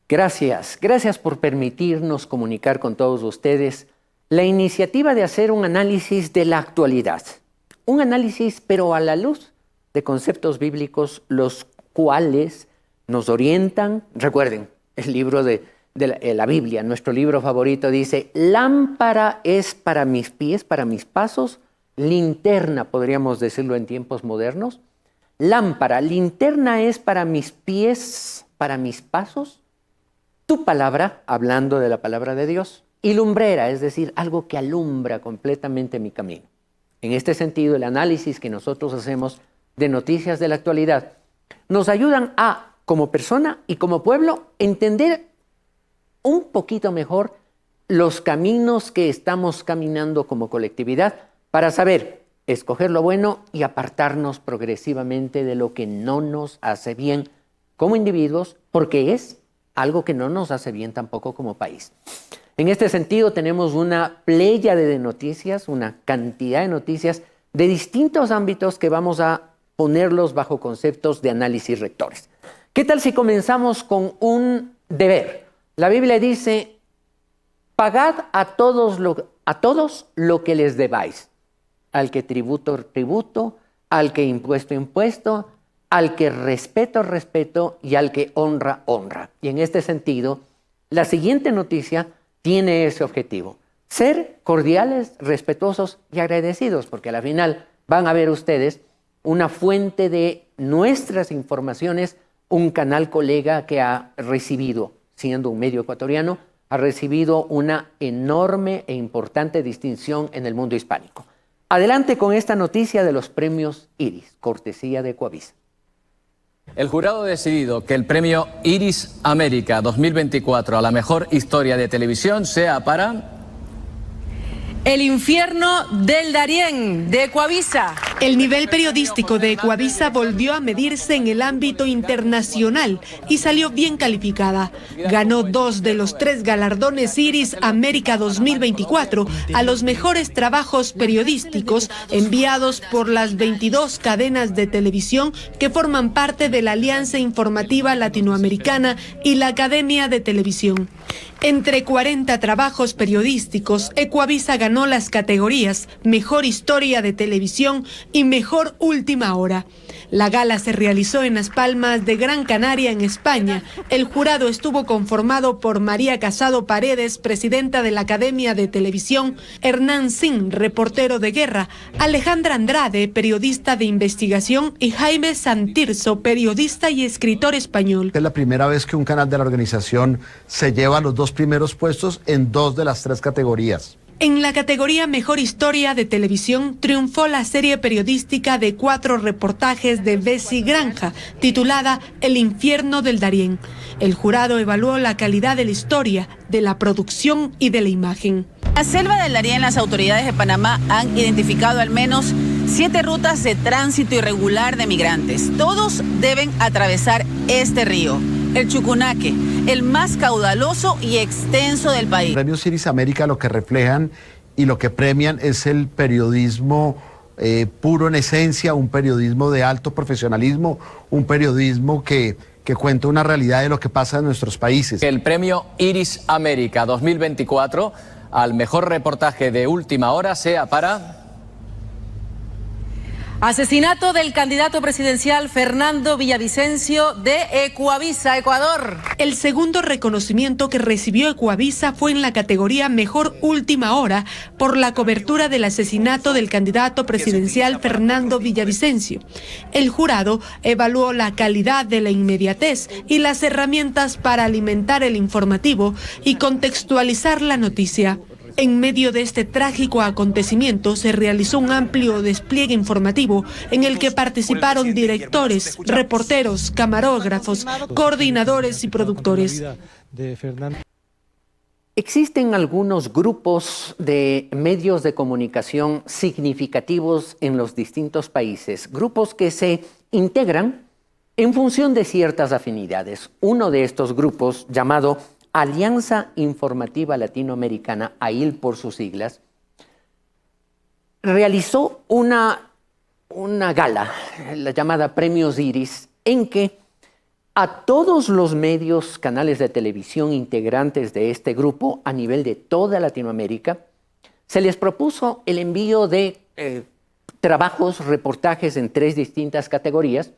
Gracias por permitirnos comunicar con todos ustedes la iniciativa de hacer un análisis de la actualidad. Un análisis, pero a la luz de conceptos bíblicos, los cuales nos orientan. Recuerden, el libro de la Biblia, nuestro libro favorito, dice: lámpara es para mis pies, para mis pasos, linterna, podríamos decirlo en tiempos modernos. Lámpara, linterna es para mis pies, para mis pasos, tu palabra, hablando de la palabra de Dios, y lumbrera, es decir, algo que alumbra completamente mi camino. En este sentido, el análisis que nosotros hacemos de noticias de la actualidad nos ayudan a, como persona y como pueblo, entender un poquito mejor los caminos que estamos caminando como colectividad para saber escoger lo bueno y apartarnos progresivamente de lo que no nos hace bien como individuos, porque es algo que no nos hace bien tampoco como país. En este sentido, tenemos una pléyade de noticias, una cantidad de noticias de distintos ámbitos que vamos a ponerlos bajo conceptos de análisis rectores. ¿Qué tal si comenzamos con un deber? La Biblia dice: pagad a todos lo que les debáis. Al que tributo, tributo, al que impuesto, impuesto, al que respeto, respeto, y al que honra, honra. Y en este sentido, la siguiente noticia tiene ese objetivo: ser cordiales, respetuosos y agradecidos, porque al final van a ver ustedes una fuente de nuestras informaciones, un canal colega que ha recibido, siendo un medio ecuatoriano, ha recibido una enorme e importante distinción en el mundo hispánico. Adelante con esta noticia de los premios Iris, cortesía de Ecuavisa. El jurado ha decidido que el premio Iris América 2024 a la mejor historia de televisión sea para... El infierno del Darién, de Ecuavisa. El nivel periodístico de Ecuavisa volvió a medirse en el ámbito internacional y salió bien calificada. Ganó 2 de los 3 galardones Iris América 2024 a los mejores trabajos periodísticos enviados por las 22 cadenas de televisión que forman parte de la Alianza Informativa Latinoamericana y la Academia de Televisión. Entre 40 trabajos periodísticos, Ecuavisa ganó las categorías Mejor Historia de Televisión y Mejor Última Hora. La gala se realizó en Las Palmas de Gran Canaria, en España. El jurado estuvo conformado por María Casado Paredes, presidenta de la Academia de Televisión; Hernán Sin, reportero de guerra; Alejandra Andrade, periodista de investigación; y Jaime Santirso, periodista y escritor español. Es la primera vez que un canal de la organización se lleva los 2 primeros puestos en 2 de las 3 categorías. En la categoría Mejor Historia de Televisión triunfó la serie periodística de 4 reportajes de Bessie Granja, titulada El infierno del Darién. El jurado evaluó la calidad de la historia, de la producción y de la imagen. En la selva del Darién, las autoridades de Panamá han identificado al menos 7 rutas de tránsito irregular de migrantes. Todos deben atravesar este río, el Chucunaque, el más caudaloso y extenso del país. Los premios Iris América lo que reflejan y lo que premian es el periodismo puro en esencia, un periodismo de alto profesionalismo, un periodismo que cuenta una realidad de lo que pasa en nuestros países. El premio Iris América 2024 al mejor reportaje de última hora sea para... Asesinato del candidato presidencial Fernando Villavicencio de Ecuavisa, Ecuador. El segundo reconocimiento que recibió Ecuavisa fue en la categoría Mejor Última Hora por la cobertura del asesinato del candidato presidencial Fernando Villavicencio. El jurado evaluó la calidad de la inmediatez y las herramientas para alimentar el informativo y contextualizar la noticia. En medio de este trágico acontecimiento se realizó un amplio despliegue informativo en el que participaron directores, reporteros, camarógrafos, coordinadores y productores. Existen algunos grupos de medios de comunicación significativos en los distintos países, grupos que se integran en función de ciertas afinidades. Uno de estos grupos, llamado Alianza Informativa Latinoamericana, AIL por sus siglas, realizó una gala, la llamada Premios Iris, en que A todos los medios, canales de televisión integrantes de este grupo a nivel de toda Latinoamérica, se les propuso el envío de trabajos, reportajes en 3 distintas categorías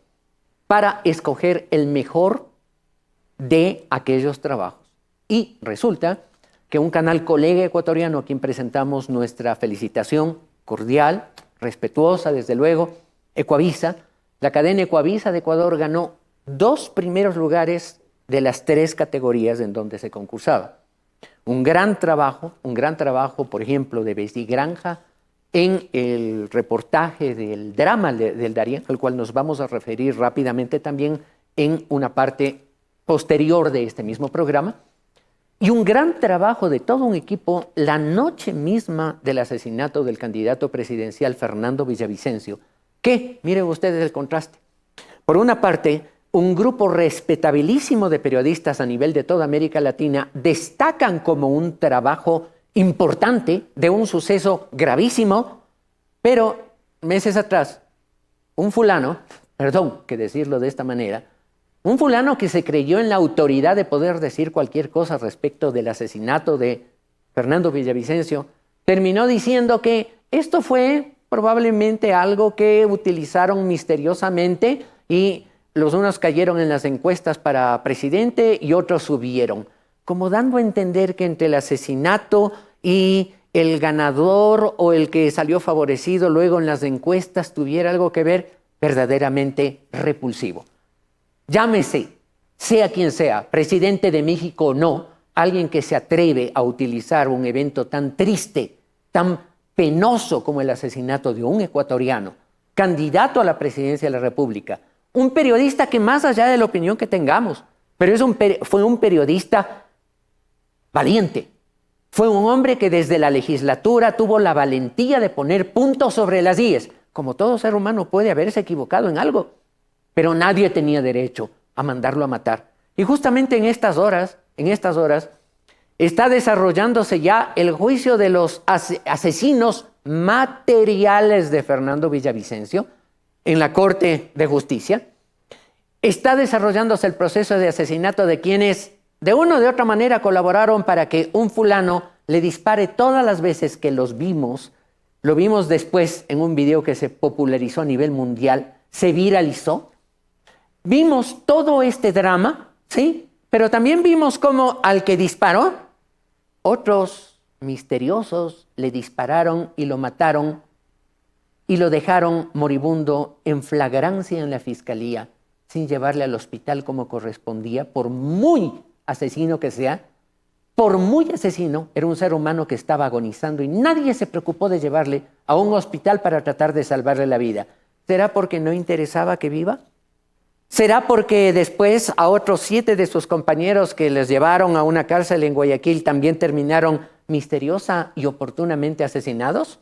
para escoger el mejor de aquellos trabajos. Y resulta que un canal colega ecuatoriano a quien presentamos nuestra felicitación cordial, respetuosa desde luego, Ecuavisa, la cadena Ecuavisa de Ecuador ganó 2 primeros lugares de las 3 categorías en donde se concursaba. Un gran trabajo, por ejemplo, de Bessie Granja en el reportaje del drama del Darién, al cual nos vamos a referir rápidamente también en una parte posterior de este mismo programa. Y un gran trabajo de todo un equipo la noche misma del asesinato del candidato presidencial Fernando Villavicencio, que, miren ustedes el contraste. Por una parte, un grupo respetabilísimo de periodistas a nivel de toda América Latina destacan como un trabajo importante de un suceso gravísimo, pero meses atrás, un fulano, perdón que decirlo de esta manera, un fulano que se creyó en la autoridad de poder decir cualquier cosa respecto del asesinato de Fernando Villavicencio, terminó diciendo que esto fue probablemente algo que utilizaron misteriosamente y los unos cayeron en las encuestas para presidente y otros subieron, como dando a entender que entre el asesinato y el ganador o el que salió favorecido luego en las encuestas tuviera algo que ver, verdaderamente repulsivo. Llámese, sea quien sea, presidente de México o no, alguien que se atreve a utilizar un evento tan triste, tan penoso como el asesinato de un ecuatoriano, candidato a la presidencia de la República, un periodista que más allá de la opinión que tengamos, pero fue un periodista valiente, fue un hombre que desde la legislatura tuvo la valentía de poner puntos sobre las íes. Como todo ser humano puede haberse equivocado en algo, pero nadie tenía derecho a mandarlo a matar. Y justamente en estas horas, está desarrollándose ya el juicio de los asesinos materiales de Fernando Villavicencio en la Corte de Justicia. Está desarrollándose el proceso de asesinato de quienes de una o de otra manera colaboraron para que un fulano le dispare todas las veces que lo vimos después en un video que se popularizó a nivel mundial, se viralizó. Vimos todo este drama, ¿sí? Pero también vimos cómo al que disparó, otros misteriosos le dispararon y lo mataron y lo dejaron moribundo en flagrancia en la fiscalía, sin llevarle al hospital como correspondía, por muy asesino que sea. Por muy asesino, era un ser humano que estaba agonizando y nadie se preocupó de llevarle a un hospital para tratar de salvarle la vida. ¿Será porque no interesaba que viva? ¿Será porque después a otros 7 de sus compañeros que les llevaron a una cárcel en Guayaquil también terminaron misteriosa y oportunamente asesinados?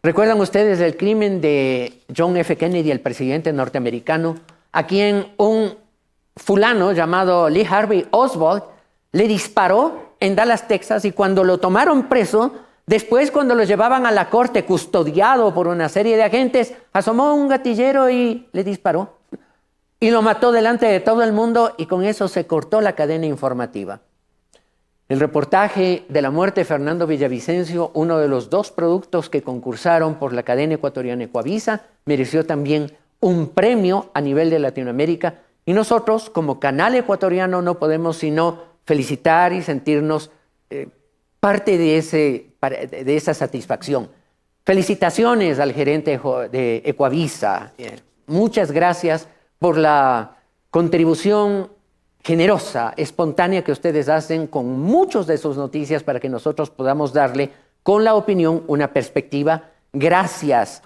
¿Recuerdan ustedes el crimen de John F. Kennedy, el presidente norteamericano, a quien un fulano llamado Lee Harvey Oswald le disparó en Dallas, Texas, y cuando lo tomaron preso, después cuando lo llevaban a la corte custodiado por una serie de agentes, asomó un gatillero y le disparó y lo mató delante de todo el mundo, y con eso se cortó la cadena informativa? El reportaje de la muerte de Fernando Villavicencio, uno de los 2 productos que concursaron por la cadena ecuatoriana Ecuavisa, mereció también un premio a nivel de Latinoamérica, y nosotros como canal ecuatoriano no podemos sino felicitar y sentirnos parte de esa satisfacción. Felicitaciones al gerente de Ecuavisa. Muchas gracias por la contribución generosa, espontánea que ustedes hacen con muchas de sus noticias para que nosotros podamos darle con la opinión una perspectiva. Gracias,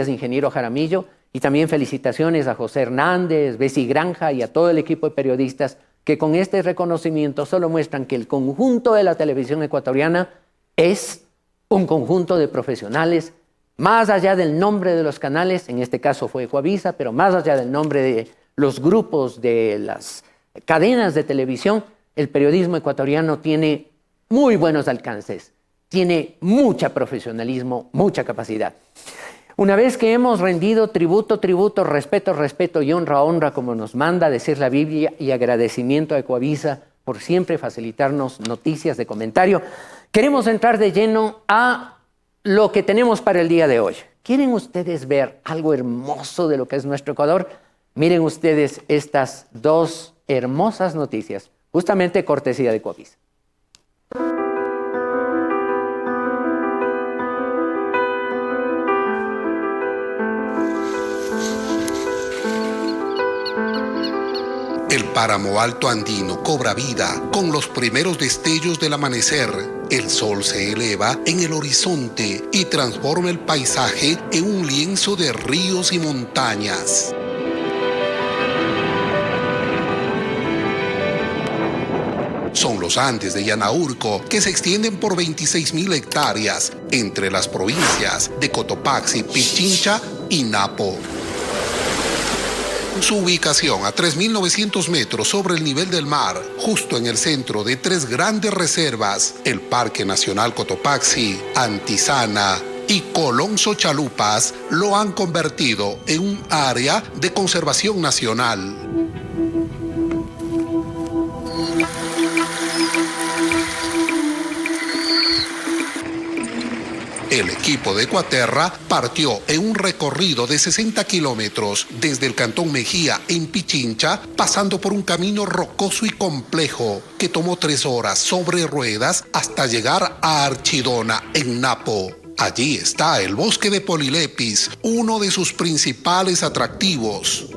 ingeniero Jaramillo, y también felicitaciones a José Hernández, Bessie Granja y a todo el equipo de periodistas que con este reconocimiento solo muestran que el conjunto de la televisión ecuatoriana es un conjunto de profesionales, más allá del nombre de los canales, en este caso fue Ecuavisa, pero más allá del nombre de los grupos de las cadenas de televisión, el periodismo ecuatoriano tiene muy buenos alcances, tiene mucho profesionalismo, mucha capacidad. Una vez que hemos rendido tributo, tributo, respeto, respeto y honra, honra, como nos manda decir la Biblia, y agradecimiento a Ecuavisa por siempre facilitarnos noticias de comentario, queremos entrar de lleno a lo que tenemos para el día de hoy. ¿Quieren ustedes ver algo hermoso de lo que es nuestro Ecuador? Miren ustedes estas dos hermosas noticias, justamente cortesía de Ecuavisa. El páramo alto andino cobra vida con los primeros destellos del amanecer. El sol se eleva en el horizonte y transforma el paisaje en un lienzo de ríos y montañas. Son los Andes de Yanaurco, que se extienden por 26.000 hectáreas entre las provincias de Cotopaxi, Pichincha y Napo. Su ubicación a 3.900 metros sobre el nivel del mar, justo en el centro de tres grandes reservas, el Parque Nacional Cotopaxi, Antisana y Colón Xochalupas, lo han convertido en un área de conservación nacional. El equipo de Ecuaterra partió en un recorrido de 60 kilómetros desde el Cantón Mejía en Pichincha, pasando por un camino rocoso y complejo que tomó 3 horas sobre ruedas hasta llegar a Archidona en Napo. Allí está el bosque de Polilepis, uno de sus principales atractivos.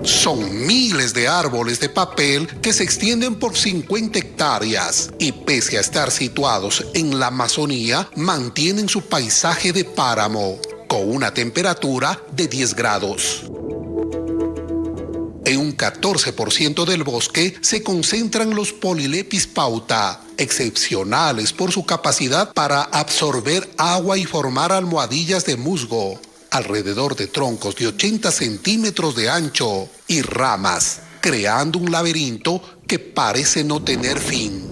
Son miles de árboles de papel que se extienden por 50 hectáreas y pese a estar situados en la Amazonía, mantienen su paisaje de páramo con una temperatura de 10 grados. En un 14% del bosque se concentran los Polilepis pauta, excepcionales por su capacidad para absorber agua y formar almohadillas de musgo, alrededor de troncos de 80 centímetros de ancho y ramas, creando un laberinto que parece no tener fin.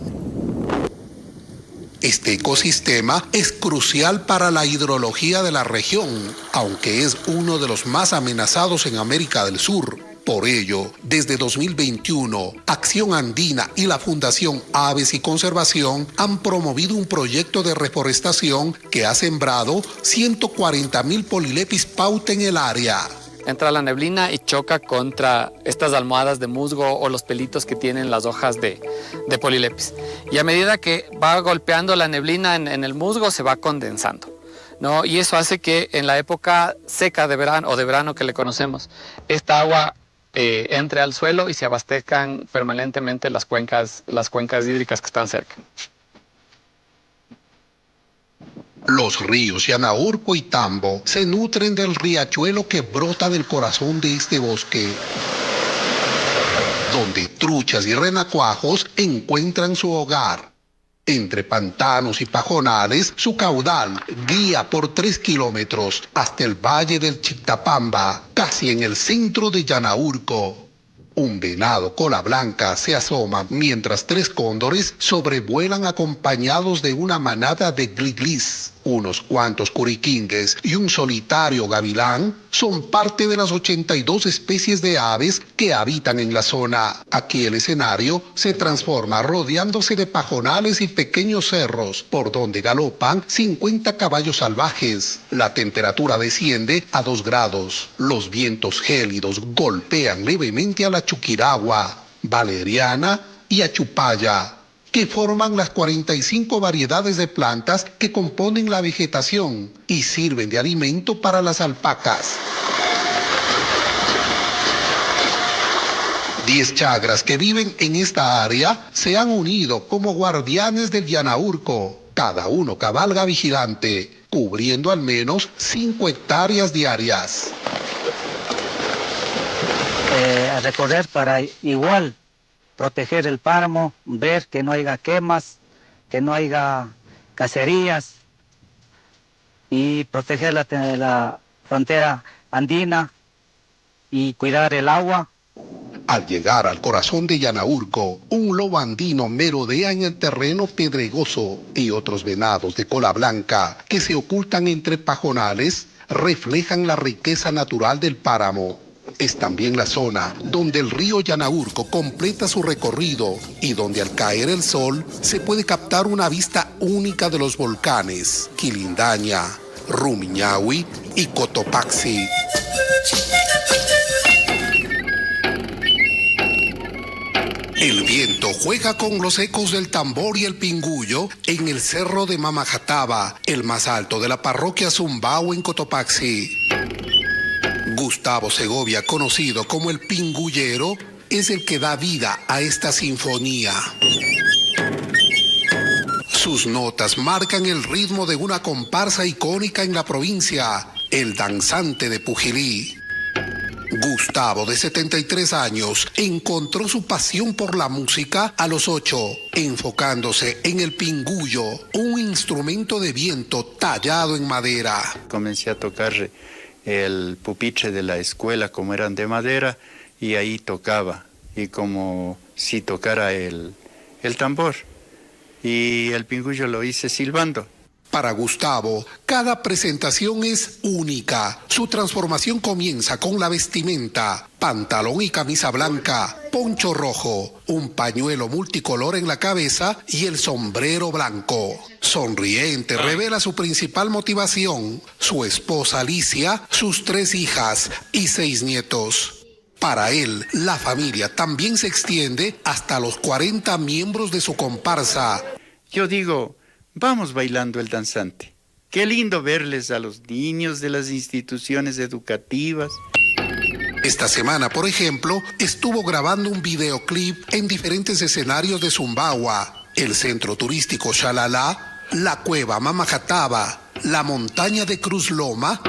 Este ecosistema es crucial para la hidrología de la región, aunque es uno de los más amenazados en América del Sur. Por ello, desde 2021, Acción Andina y la Fundación Aves y Conservación han promovido un proyecto de reforestación que ha sembrado 140.000 Polilepis pauta en el área. Entra la neblina y choca contra estas almohadas de musgo o los pelitos que tienen las hojas de Polilepis. Y a medida que va golpeando la neblina en el musgo, se va condensando, ¿no? Y eso hace que en la época seca de verano o de verano que le conocemos, esta agua entre al suelo y se abastezcan permanentemente las cuencas hídricas que están cerca. Los ríos Yanaurco y Tambo se nutren del riachuelo que brota del corazón de este bosque, donde truchas y renacuajos encuentran su hogar. Entre pantanos y pajonales, su caudal guía por 3 kilómetros hasta el valle del Chictapamba, casi en el centro de Yanaurco. Un venado cola blanca se asoma mientras 3 cóndores sobrevuelan acompañados de una manada de gliglis. Unos cuantos curiquingues y un solitario gavilán son parte de las 82 especies de aves que habitan en la zona. Aquí el escenario se transforma rodeándose de pajonales y pequeños cerros, por donde galopan 50 caballos salvajes. La temperatura desciende a 2 grados. Los vientos gélidos golpean levemente a la chuquiragua, valeriana y achupaya, que forman las 45 variedades de plantas que componen la vegetación y sirven de alimento para las alpacas. 10 chagras que viven en esta área se han unido como guardianes del Yanaurco. Cada uno cabalga vigilante, cubriendo al menos 5 hectáreas diarias. A recorrer para igual proteger el páramo, ver que no haya quemas, que no haya cacerías y proteger la frontera andina y cuidar el agua. Al llegar al corazón de Yanaurco, un lobo andino merodea en el terreno pedregoso y otros venados de cola blanca que se ocultan entre pajonales reflejan la riqueza natural del páramo. Es también la zona donde el río Yanaurco completa su recorrido y donde al caer el sol se puede captar una vista única de los volcanes Quilindaña, Rumiñahui y Cotopaxi. El viento juega con los ecos del tambor y el pingullo en el cerro de Mamajataba, el más alto de la parroquia Zumbao en Cotopaxi. Gustavo Segovia, conocido como el Pingullero, es el que da vida a esta sinfonía. Sus notas marcan el ritmo de una comparsa icónica en la provincia, el Danzante de Pujilí. Gustavo, de 73 años, encontró su pasión por la música a los 8, enfocándose en el pingullo, un instrumento de viento tallado en madera. Comencé a tocar el pupitre de la escuela, como eran de madera, y ahí tocaba, y como si tocara el tambor. Y el pingullo lo hice silbando. Para Gustavo, cada presentación es única. Su transformación comienza con la vestimenta, pantalón y camisa blanca, poncho rojo, un pañuelo multicolor en la cabeza y el sombrero blanco. Sonriente, revela su principal motivación, su esposa Alicia, sus 3 hijas y 6 nietos. Para él, la familia también se extiende hasta los 40 miembros de su comparsa. Yo digo, vamos bailando el danzante. Qué lindo verles a los niños de las instituciones educativas. Esta semana, por ejemplo, estuvo grabando un videoclip en diferentes escenarios de Sumbawa, el centro turístico Xalala, la cueva Mamajataba, la montaña de Cruz Loma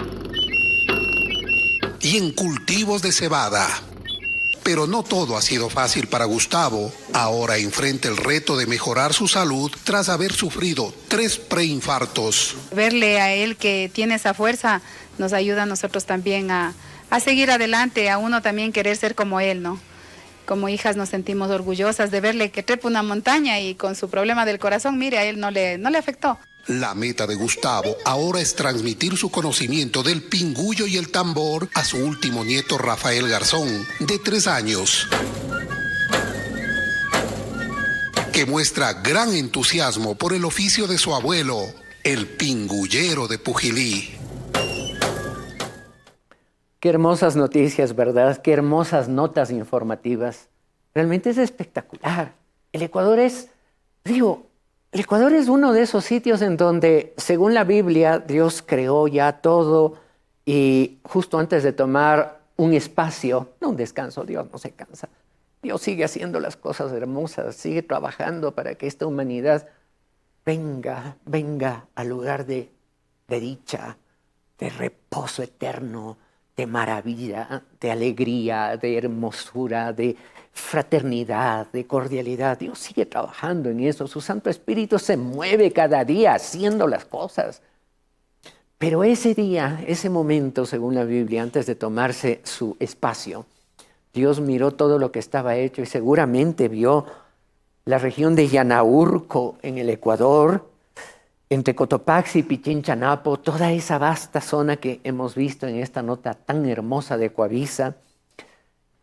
y en cultivos de cebada. Pero no todo ha sido fácil para Gustavo. Ahora enfrenta el reto de mejorar su salud tras haber sufrido 3 preinfartos. Verle a él que tiene esa fuerza nos ayuda a nosotros también a seguir adelante, a uno también querer ser como él, ¿no? Como hijas nos sentimos orgullosas de verle que trepa una montaña y con su problema del corazón, mire, a él no le afectó. La meta de Gustavo ahora es transmitir su conocimiento del pingullo y el tambor a su último nieto Rafael Garzón, de 3 años, que muestra gran entusiasmo por el oficio de su abuelo, el pingullero de Pujilí. Qué hermosas noticias, ¿verdad? Qué hermosas notas informativas. Realmente es espectacular. El Ecuador es uno de esos sitios en donde, según la Biblia, Dios creó ya todo y justo antes de tomar un espacio, no un descanso, Dios no se cansa. Dios sigue haciendo las cosas hermosas, sigue trabajando para que esta humanidad venga al lugar de dicha, de reposo eterno, de maravilla, de alegría, de hermosura, de fraternidad, de cordialidad. Dios sigue trabajando en eso. Su Santo Espíritu se mueve cada día haciendo las cosas. Pero ese día, ese momento, según la Biblia, antes de tomarse su espacio, Dios miró todo lo que estaba hecho y seguramente vio la región de Yanaurco en el Ecuador, entre Cotopaxi y Pichinchanapo, toda esa vasta zona que hemos visto en esta nota tan hermosa de Coavisa,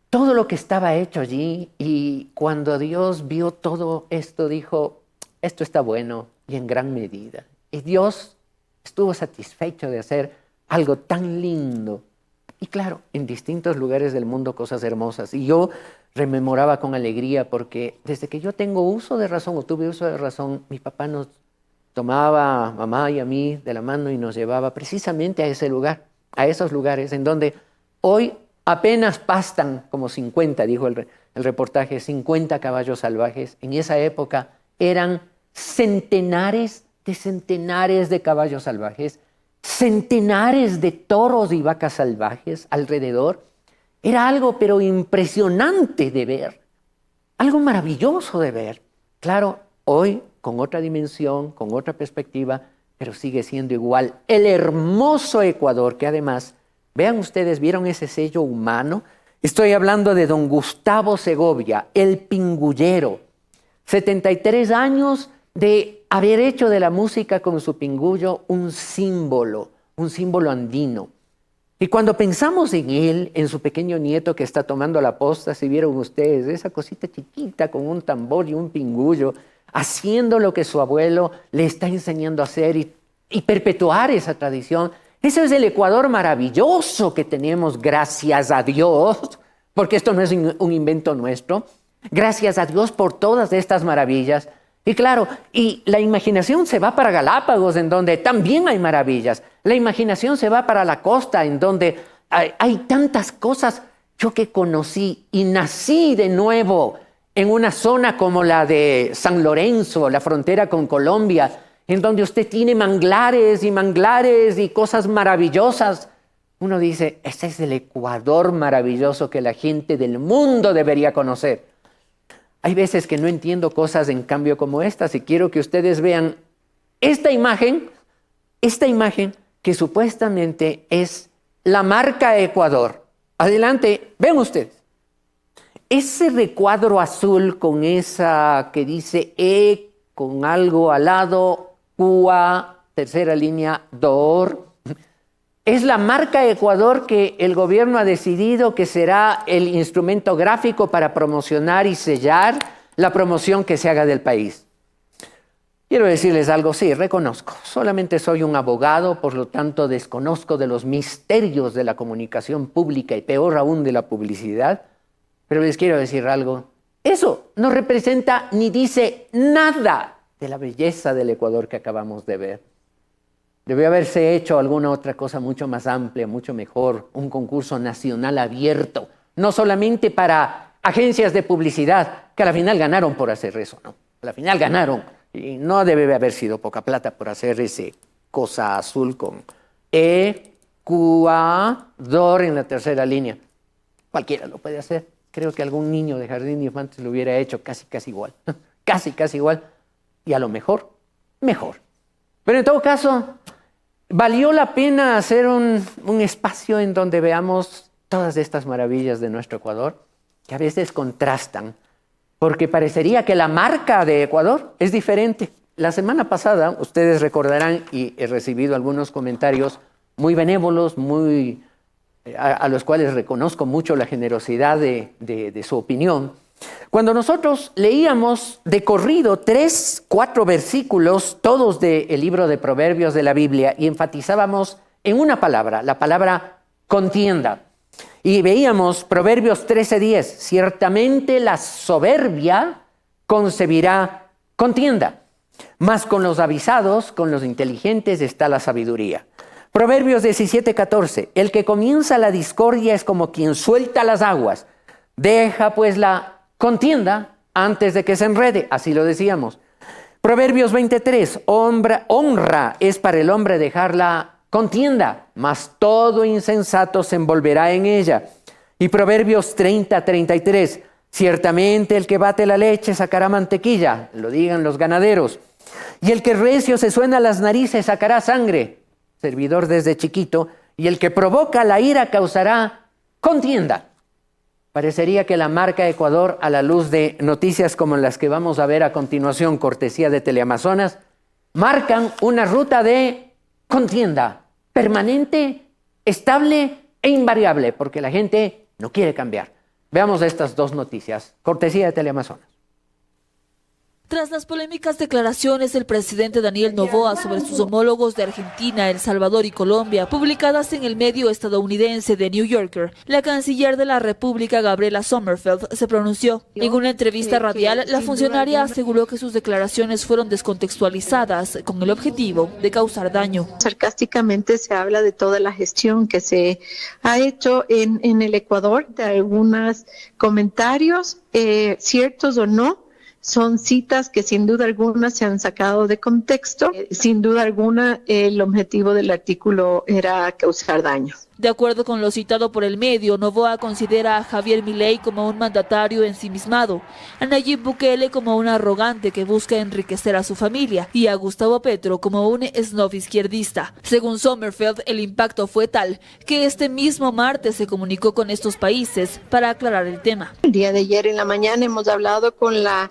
todo lo que estaba hecho allí, y cuando Dios vio todo esto, dijo, esto está bueno y en gran medida. Y Dios estuvo satisfecho de hacer algo tan lindo. Y claro, en distintos lugares del mundo cosas hermosas. Y yo rememoraba con alegría porque desde que yo tengo uso de razón o tuve uso de razón, mi papá nos tomaba a mamá y a mí de la mano y nos llevaba precisamente a ese lugar, a esos lugares en donde hoy apenas pastan como 50, dijo el reportaje, 50 caballos salvajes. En esa época eran centenares de caballos salvajes, centenares de toros y vacas salvajes alrededor. Era algo pero impresionante de ver, algo maravilloso de ver. Claro, hoy con otra dimensión, con otra perspectiva, pero sigue siendo igual. El hermoso Ecuador, que además, vean ustedes, ¿vieron ese sello humano? Estoy hablando de don Gustavo Segovia, el pingullero. 73 años de haber hecho de la música con su pingullo un símbolo, un símbolo andino. Y cuando pensamos en él, en su pequeño nieto que está tomando la posta, si vieron ustedes, esa cosita chiquita con un tambor y un pingullo, haciendo lo que su abuelo le está enseñando a hacer y perpetuar esa tradición. Ese es el Ecuador maravilloso que tenemos, gracias a Dios, porque esto no es un invento nuestro. Gracias a Dios por todas estas maravillas. Y claro, y la imaginación se va para Galápagos, en donde también hay maravillas. La imaginación se va para la costa, en donde hay tantas cosas. Yo que conocí y nací de nuevo en una zona como la de San Lorenzo, la frontera con Colombia, en donde usted tiene manglares y cosas maravillosas. Uno dice, ese es el Ecuador maravilloso que la gente del mundo debería conocer. Hay veces que no entiendo cosas en cambio como estas y quiero que ustedes vean esta imagen que supuestamente es la marca Ecuador. Adelante, ven ustedes. Ese recuadro azul con esa que dice E con algo al lado, QA, tercera línea, DOR. Es la marca Ecuador que el gobierno ha decidido que será el instrumento gráfico para promocionar y sellar la promoción que se haga del país. Quiero decirles algo, sí, reconozco. Solamente soy un abogado, por lo tanto desconozco de los misterios de la comunicación pública y peor aún de la publicidad. Pero les quiero decir algo. Eso no representa ni dice nada de la belleza del Ecuador que acabamos de ver. Debió haberse hecho alguna otra cosa mucho más amplia, mucho mejor, un concurso nacional abierto, no solamente para agencias de publicidad, que a la final ganaron por hacer eso, ¿no? A la final ganaron, y no debe haber sido poca plata por hacer ese cosa azul con E, Q, A, DOR en la tercera línea. Cualquiera lo puede hacer. Creo que algún niño de jardín de infantes lo hubiera hecho casi igual, casi igual, y a lo mejor, mejor. Pero en todo caso, valió la pena hacer un espacio en donde veamos todas estas maravillas de nuestro Ecuador, que a veces contrastan, porque parecería que la marca de Ecuador es diferente. La semana pasada, ustedes recordarán, y he recibido algunos comentarios muy benévolos, a los cuales reconozco mucho la generosidad de su opinión. Cuando nosotros leíamos de corrido 3-4 versículos, todos del libro de Proverbios de la Biblia, y enfatizábamos en una palabra, la palabra contienda. Y veíamos Proverbios 13:10, ciertamente la soberbia concebirá contienda, mas con los avisados, con los inteligentes está la sabiduría. Proverbios 17:14, el que comienza la discordia es como quien suelta las aguas, deja pues la contienda antes de que se enrede, así lo decíamos. Proverbios 23, honra es para el hombre dejar la contienda, mas todo insensato se envolverá en ella. Y Proverbios 30:33, ciertamente el que bate la leche sacará mantequilla, lo digan los ganaderos. Y el que recio se suena las narices sacará sangre, servidor desde chiquito, y el que provoca la ira causará contienda. Parecería que la marca Ecuador, a la luz de noticias como las que vamos a ver a continuación, cortesía de Teleamazonas, marcan una ruta de contienda permanente, estable e invariable, porque la gente no quiere cambiar. Veamos estas dos noticias, cortesía de Teleamazonas. Tras las polémicas declaraciones del presidente Daniel Noboa sobre sus homólogos de Argentina, El Salvador y Colombia, publicadas en el medio estadounidense The New Yorker, la canciller de la República, Gabriela Sommerfeld, se pronunció. En una entrevista radial, la funcionaria aseguró que sus declaraciones fueron descontextualizadas con el objetivo de causar daño. Sarcásticamente se habla de toda la gestión que se ha hecho en el Ecuador, de algunos comentarios, ciertos o no. Son citas que sin duda alguna se han sacado de contexto. Sin duda alguna el objetivo del artículo era causar daño. De acuerdo con lo citado por el medio, Noboa considera a Javier Milei como un mandatario ensimismado, a Nayib Bukele como un arrogante que busca enriquecer a su familia y a Gustavo Petro como un snob izquierdista. Según Sommerfeld, el impacto fue tal que este mismo martes se comunicó con estos países para aclarar el tema. El día de ayer en la mañana hemos hablado con la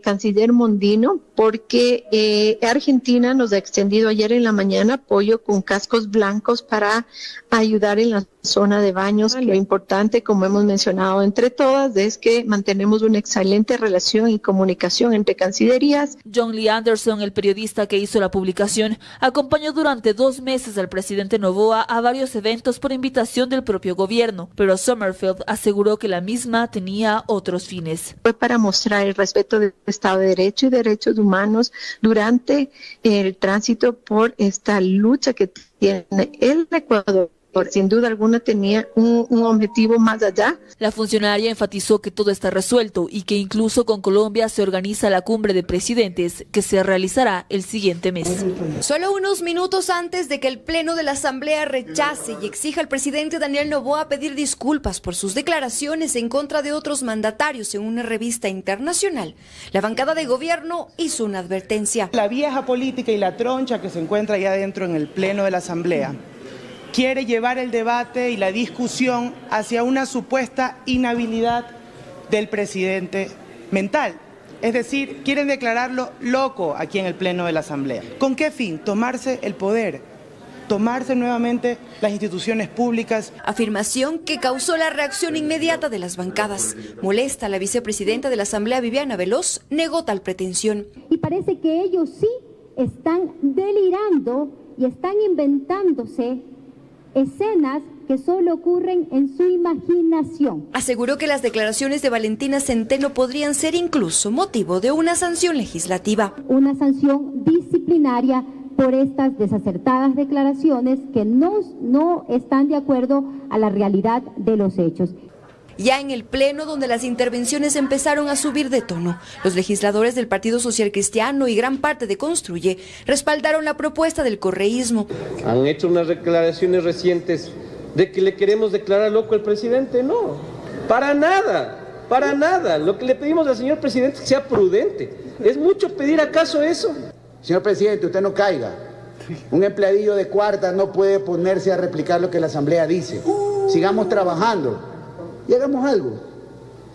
canciller Mondino, porque Argentina nos ha extendido ayer en la mañana apoyo con cascos blancos para ayudar en la zona de baños. Lo importante, como hemos mencionado entre todas, es que mantenemos una excelente relación y comunicación entre cancillerías. John Lee Anderson, el periodista que hizo la publicación, acompañó durante 2 meses al presidente Noboa a varios eventos por invitación del propio gobierno, pero Sommerfeld aseguró que la misma tenía otros fines. Fue para mostrar el respeto del Estado de Derecho y derechos humanos durante el tránsito por esta lucha que tiene el Ecuador. Sin duda alguna tenía un objetivo más allá. La funcionaria enfatizó que todo está resuelto y que incluso con Colombia se organiza la cumbre de presidentes que se realizará el siguiente mes. Solo unos minutos antes de que el Pleno de la Asamblea rechace y exija al presidente Daniel Noboa pedir disculpas por sus declaraciones en contra de otros mandatarios en una revista internacional, la bancada de gobierno hizo una advertencia. La vieja política y la troncha que se encuentra allá adentro en el Pleno de la Asamblea quiere llevar el debate y la discusión hacia una supuesta inhabilidad del presidente mental. Es decir, quieren declararlo loco aquí en el Pleno de la Asamblea. ¿Con qué fin? Tomarse el poder, tomarse nuevamente las instituciones públicas. Afirmación que causó la reacción inmediata de las bancadas. Molesta, la vicepresidenta de la Asamblea, Viviana Veloz, negó tal pretensión. Y parece que ellos sí están delirando y están inventándose escenas que solo ocurren en su imaginación. Aseguró que las declaraciones de Valentina Centeno podrían ser incluso motivo de una sanción legislativa. Una sanción disciplinaria por estas desacertadas declaraciones que no están de acuerdo a la realidad de los hechos. Ya en el Pleno, donde las intervenciones empezaron a subir de tono, los legisladores del Partido Social Cristiano y gran parte de Construye respaldaron la propuesta del correísmo. Han hecho unas declaraciones recientes de que le queremos declarar loco al presidente. No, para nada, para nada. Lo que le pedimos al señor presidente es que sea prudente. ¿Es mucho pedir acaso eso? Señor presidente, usted no caiga. Un empleadillo de cuarta no puede ponerse a replicar lo que la Asamblea dice. Sigamos trabajando. Y hagamos algo,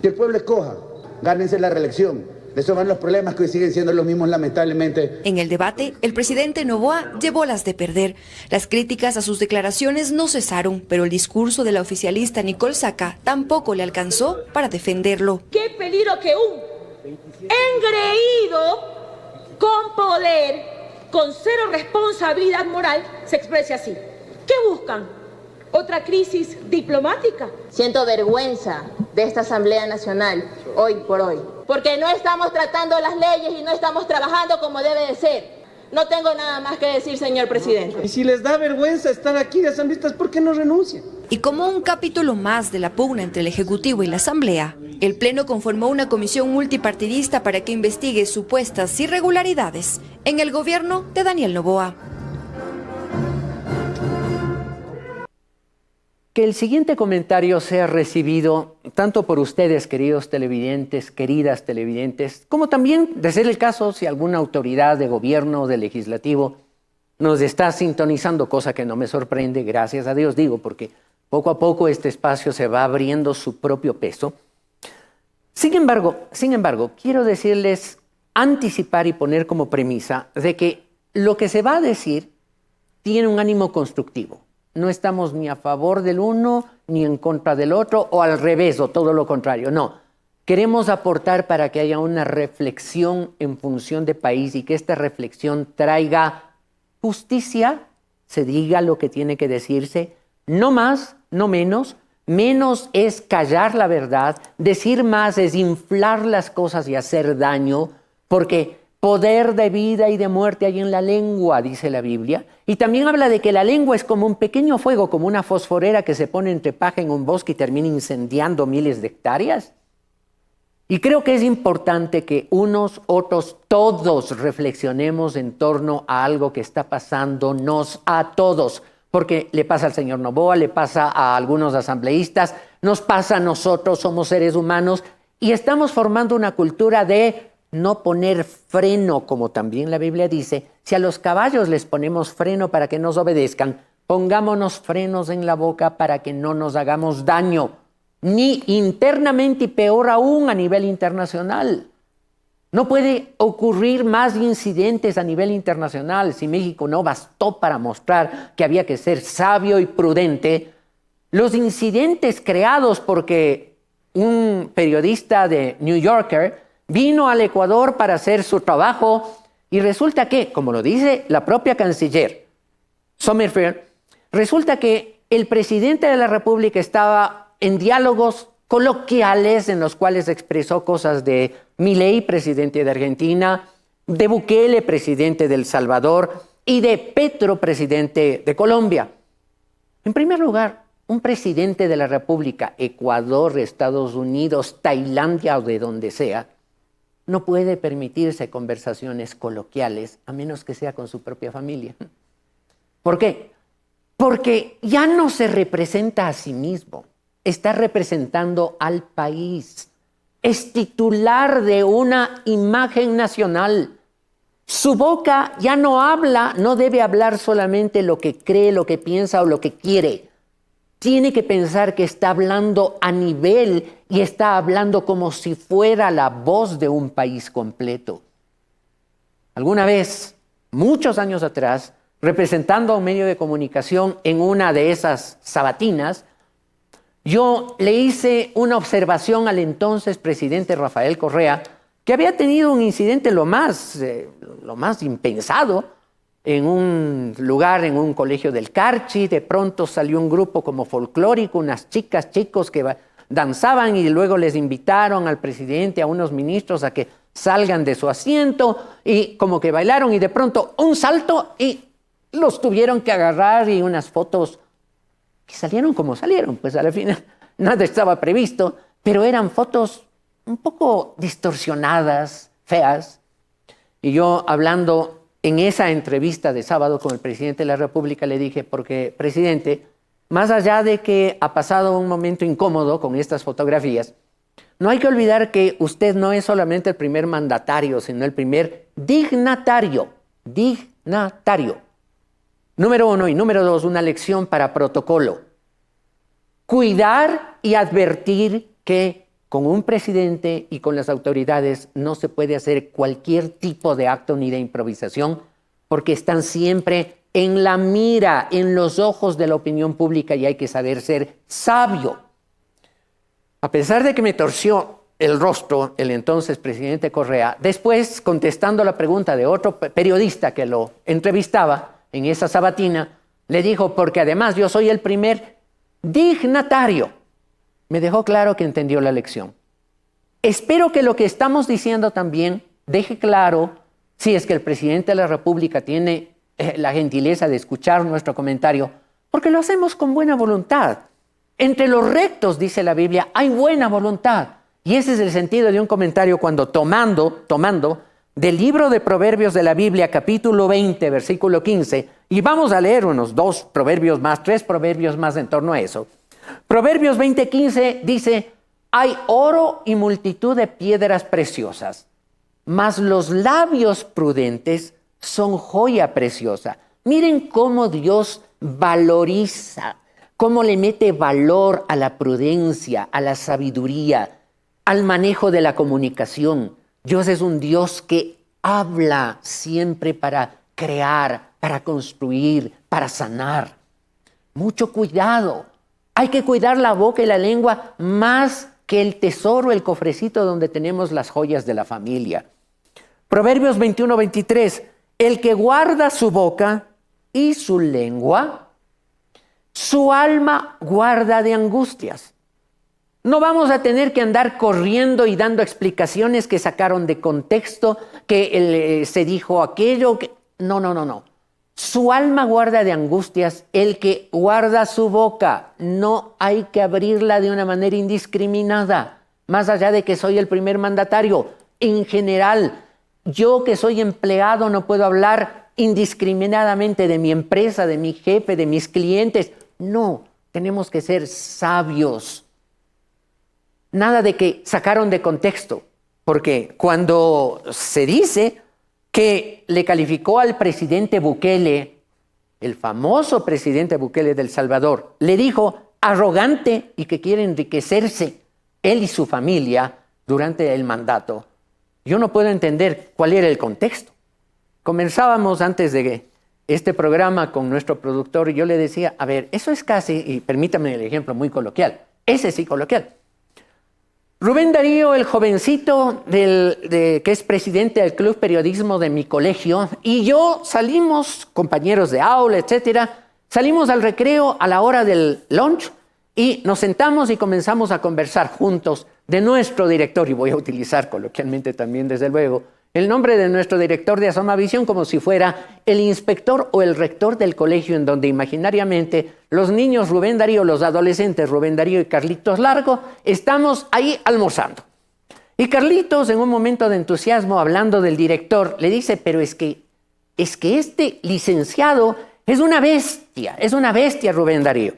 que el pueblo escoja, gánense la reelección. Resuelvan los problemas que hoy siguen siendo los mismos, lamentablemente. En el debate, el presidente Noboa llevó las de perder. Las críticas a sus declaraciones no cesaron, pero el discurso de la oficialista Nicole Saca tampoco le alcanzó para defenderlo. ¡Qué peligro que un engreído con poder, con cero responsabilidad moral, se exprese así! ¿Qué buscan? ¿Otra crisis diplomática? Siento vergüenza de esta Asamblea Nacional, hoy por hoy, porque no estamos tratando las leyes y no estamos trabajando como debe de ser. No tengo nada más que decir, señor presidente. Y si les da vergüenza estar aquí de asambleístas, ¿por qué no renuncian? Y como un capítulo más de la pugna entre el Ejecutivo y la Asamblea, el Pleno conformó una comisión multipartidista para que investigue supuestas irregularidades en el gobierno de Daniel Noboa. Que el siguiente comentario sea recibido tanto por ustedes, queridos televidentes, queridas televidentes, como también, de ser el caso, si alguna autoridad de gobierno o de legislativo nos está sintonizando, cosa que no me sorprende, gracias a Dios digo, porque poco a poco este espacio se va abriendo su propio peso. Sin embargo, quiero decirles, anticipar y poner como premisa de que lo que se va a decir tiene un ánimo constructivo. No estamos ni a favor del uno ni en contra del otro, o al revés, o todo lo contrario. No, queremos aportar para que haya una reflexión en función de país y que esta reflexión traiga justicia, se diga lo que tiene que decirse, no más, no menos. Menos es callar la verdad, decir más es inflar las cosas y hacer daño, porque poder de vida y de muerte hay en la lengua, dice la Biblia. Y también habla de que la lengua es como un pequeño fuego, como una fosforera que se pone entre paja en un bosque y termina incendiando miles de hectáreas. Y creo que es importante que unos, otros, todos reflexionemos en torno a algo que está pasándonos a todos. Porque le pasa al señor Noboa, le pasa a algunos asambleístas, nos pasa a nosotros, somos seres humanos, y estamos formando una cultura de no poner freno, como también la Biblia dice. Si a los caballos les ponemos freno para que nos obedezcan, pongámonos frenos en la boca para que no nos hagamos daño, ni internamente y peor aún a nivel internacional. No puede ocurrir más incidentes a nivel internacional. Si México no bastó para mostrar que había que ser sabio y prudente, los incidentes creados porque un periodista de New Yorker vino al Ecuador para hacer su trabajo y resulta que, como lo dice la propia canciller Sommerfeld, resulta que el presidente de la República estaba en diálogos coloquiales en los cuales expresó cosas de Milei, presidente de Argentina, de Bukele, presidente de El Salvador, y de Petro, presidente de Colombia. En primer lugar, un presidente de la República, Ecuador, Estados Unidos, Tailandia o de donde sea, no puede permitirse conversaciones coloquiales a menos que sea con su propia familia. ¿Por qué? Porque ya no se representa a sí mismo, está representando al país. Es titular de una imagen nacional. Su boca ya no habla, no debe hablar solamente lo que cree, lo que piensa o lo que quiere. Tiene que pensar que está hablando a nivel y está hablando como si fuera la voz de un país completo. Alguna vez, muchos años atrás, representando a un medio de comunicación en una de esas sabatinas, yo le hice una observación al entonces presidente Rafael Correa, que había tenido un incidente lo más impensado en un lugar, en un colegio del Carchi. De pronto salió un grupo como folclórico, unas chicas, chicos que danzaban y luego les invitaron al presidente, a unos ministros a que salgan de su asiento y como que bailaron y de pronto un salto y los tuvieron que agarrar y unas fotos que salieron como salieron, pues al final nada estaba previsto, pero eran fotos un poco distorsionadas, feas. Y yo hablando en esa entrevista de sábado con el presidente de la República le dije, porque presidente, más allá de que ha pasado un momento incómodo con estas fotografías, no hay que olvidar que usted no es solamente el primer mandatario, sino el primer dignatario. Número 1 y número 2, una lección para protocolo. Cuidar y advertir que con un presidente y con las autoridades no se puede hacer cualquier tipo de acto ni de improvisación porque están siempre en la mira, en los ojos de la opinión pública y hay que saber ser sabio. A pesar de que me torció el rostro el entonces presidente Correa, después contestando la pregunta de otro periodista que lo entrevistaba en esa sabatina, le dijo, porque además yo soy el primer dignatario. Me dejó claro que entendió la lección. Espero que lo que estamos diciendo también deje claro, si es que el presidente de la República tiene la gentileza de escuchar nuestro comentario, porque lo hacemos con buena voluntad. Entre los rectos, dice la Biblia, hay buena voluntad. Y ese es el sentido de un comentario cuando tomando del libro de Proverbios de la Biblia, capítulo 20, versículo 15, y vamos a leer unos 3 proverbios más en torno a eso. Proverbios 20:15 dice, hay oro y multitud de piedras preciosas, mas los labios prudentes son joya preciosa. Miren cómo Dios valoriza, cómo le mete valor a la prudencia, a la sabiduría, al manejo de la comunicación. Dios es un Dios que habla siempre para crear, para construir, para sanar. Mucho cuidado. Hay que cuidar la boca y la lengua más que el tesoro, el cofrecito donde tenemos las joyas de la familia. Proverbios 21:23. El que guarda su boca y su lengua, su alma guarda de angustias. No vamos a tener que andar corriendo y dando explicaciones que sacaron de contexto, que se dijo aquello. No. Su alma guarda de angustias, el que guarda su boca. No hay que abrirla de una manera indiscriminada, más allá de que soy el primer mandatario. En general, yo que soy empleado no puedo hablar indiscriminadamente de mi empresa, de mi jefe, de mis clientes. No, tenemos que ser sabios. Nada de que sacaron de contexto, porque cuando se dice que le calificó al presidente Bukele, el famoso presidente Bukele de El Salvador, le dijo arrogante y que quiere enriquecerse él y su familia durante el mandato. yo no puedo entender cuál era el contexto. Comenzábamos antes de este programa con nuestro productor y yo le decía, a ver, eso es casi, y permítame el ejemplo muy coloquial, ese sí coloquial. Rubén Darío, el jovencito que es presidente del Club Periodismo de mi colegio, y yo salimos, compañeros de aula, etcétera, salimos al recreo a la hora del lunch y nos sentamos y comenzamos a conversar juntos de nuestro director, y voy a utilizar coloquialmente también, desde luego, el nombre de nuestro director de Asomavisión como si fuera el inspector o el rector del colegio, en donde imaginariamente los niños Rubén Darío, los adolescentes Rubén Darío y Carlitos Largo, estamos ahí almorzando. Y Carlitos, en un momento de entusiasmo, hablando del director, le dice, pero es que este licenciado es una bestia Rubén Darío.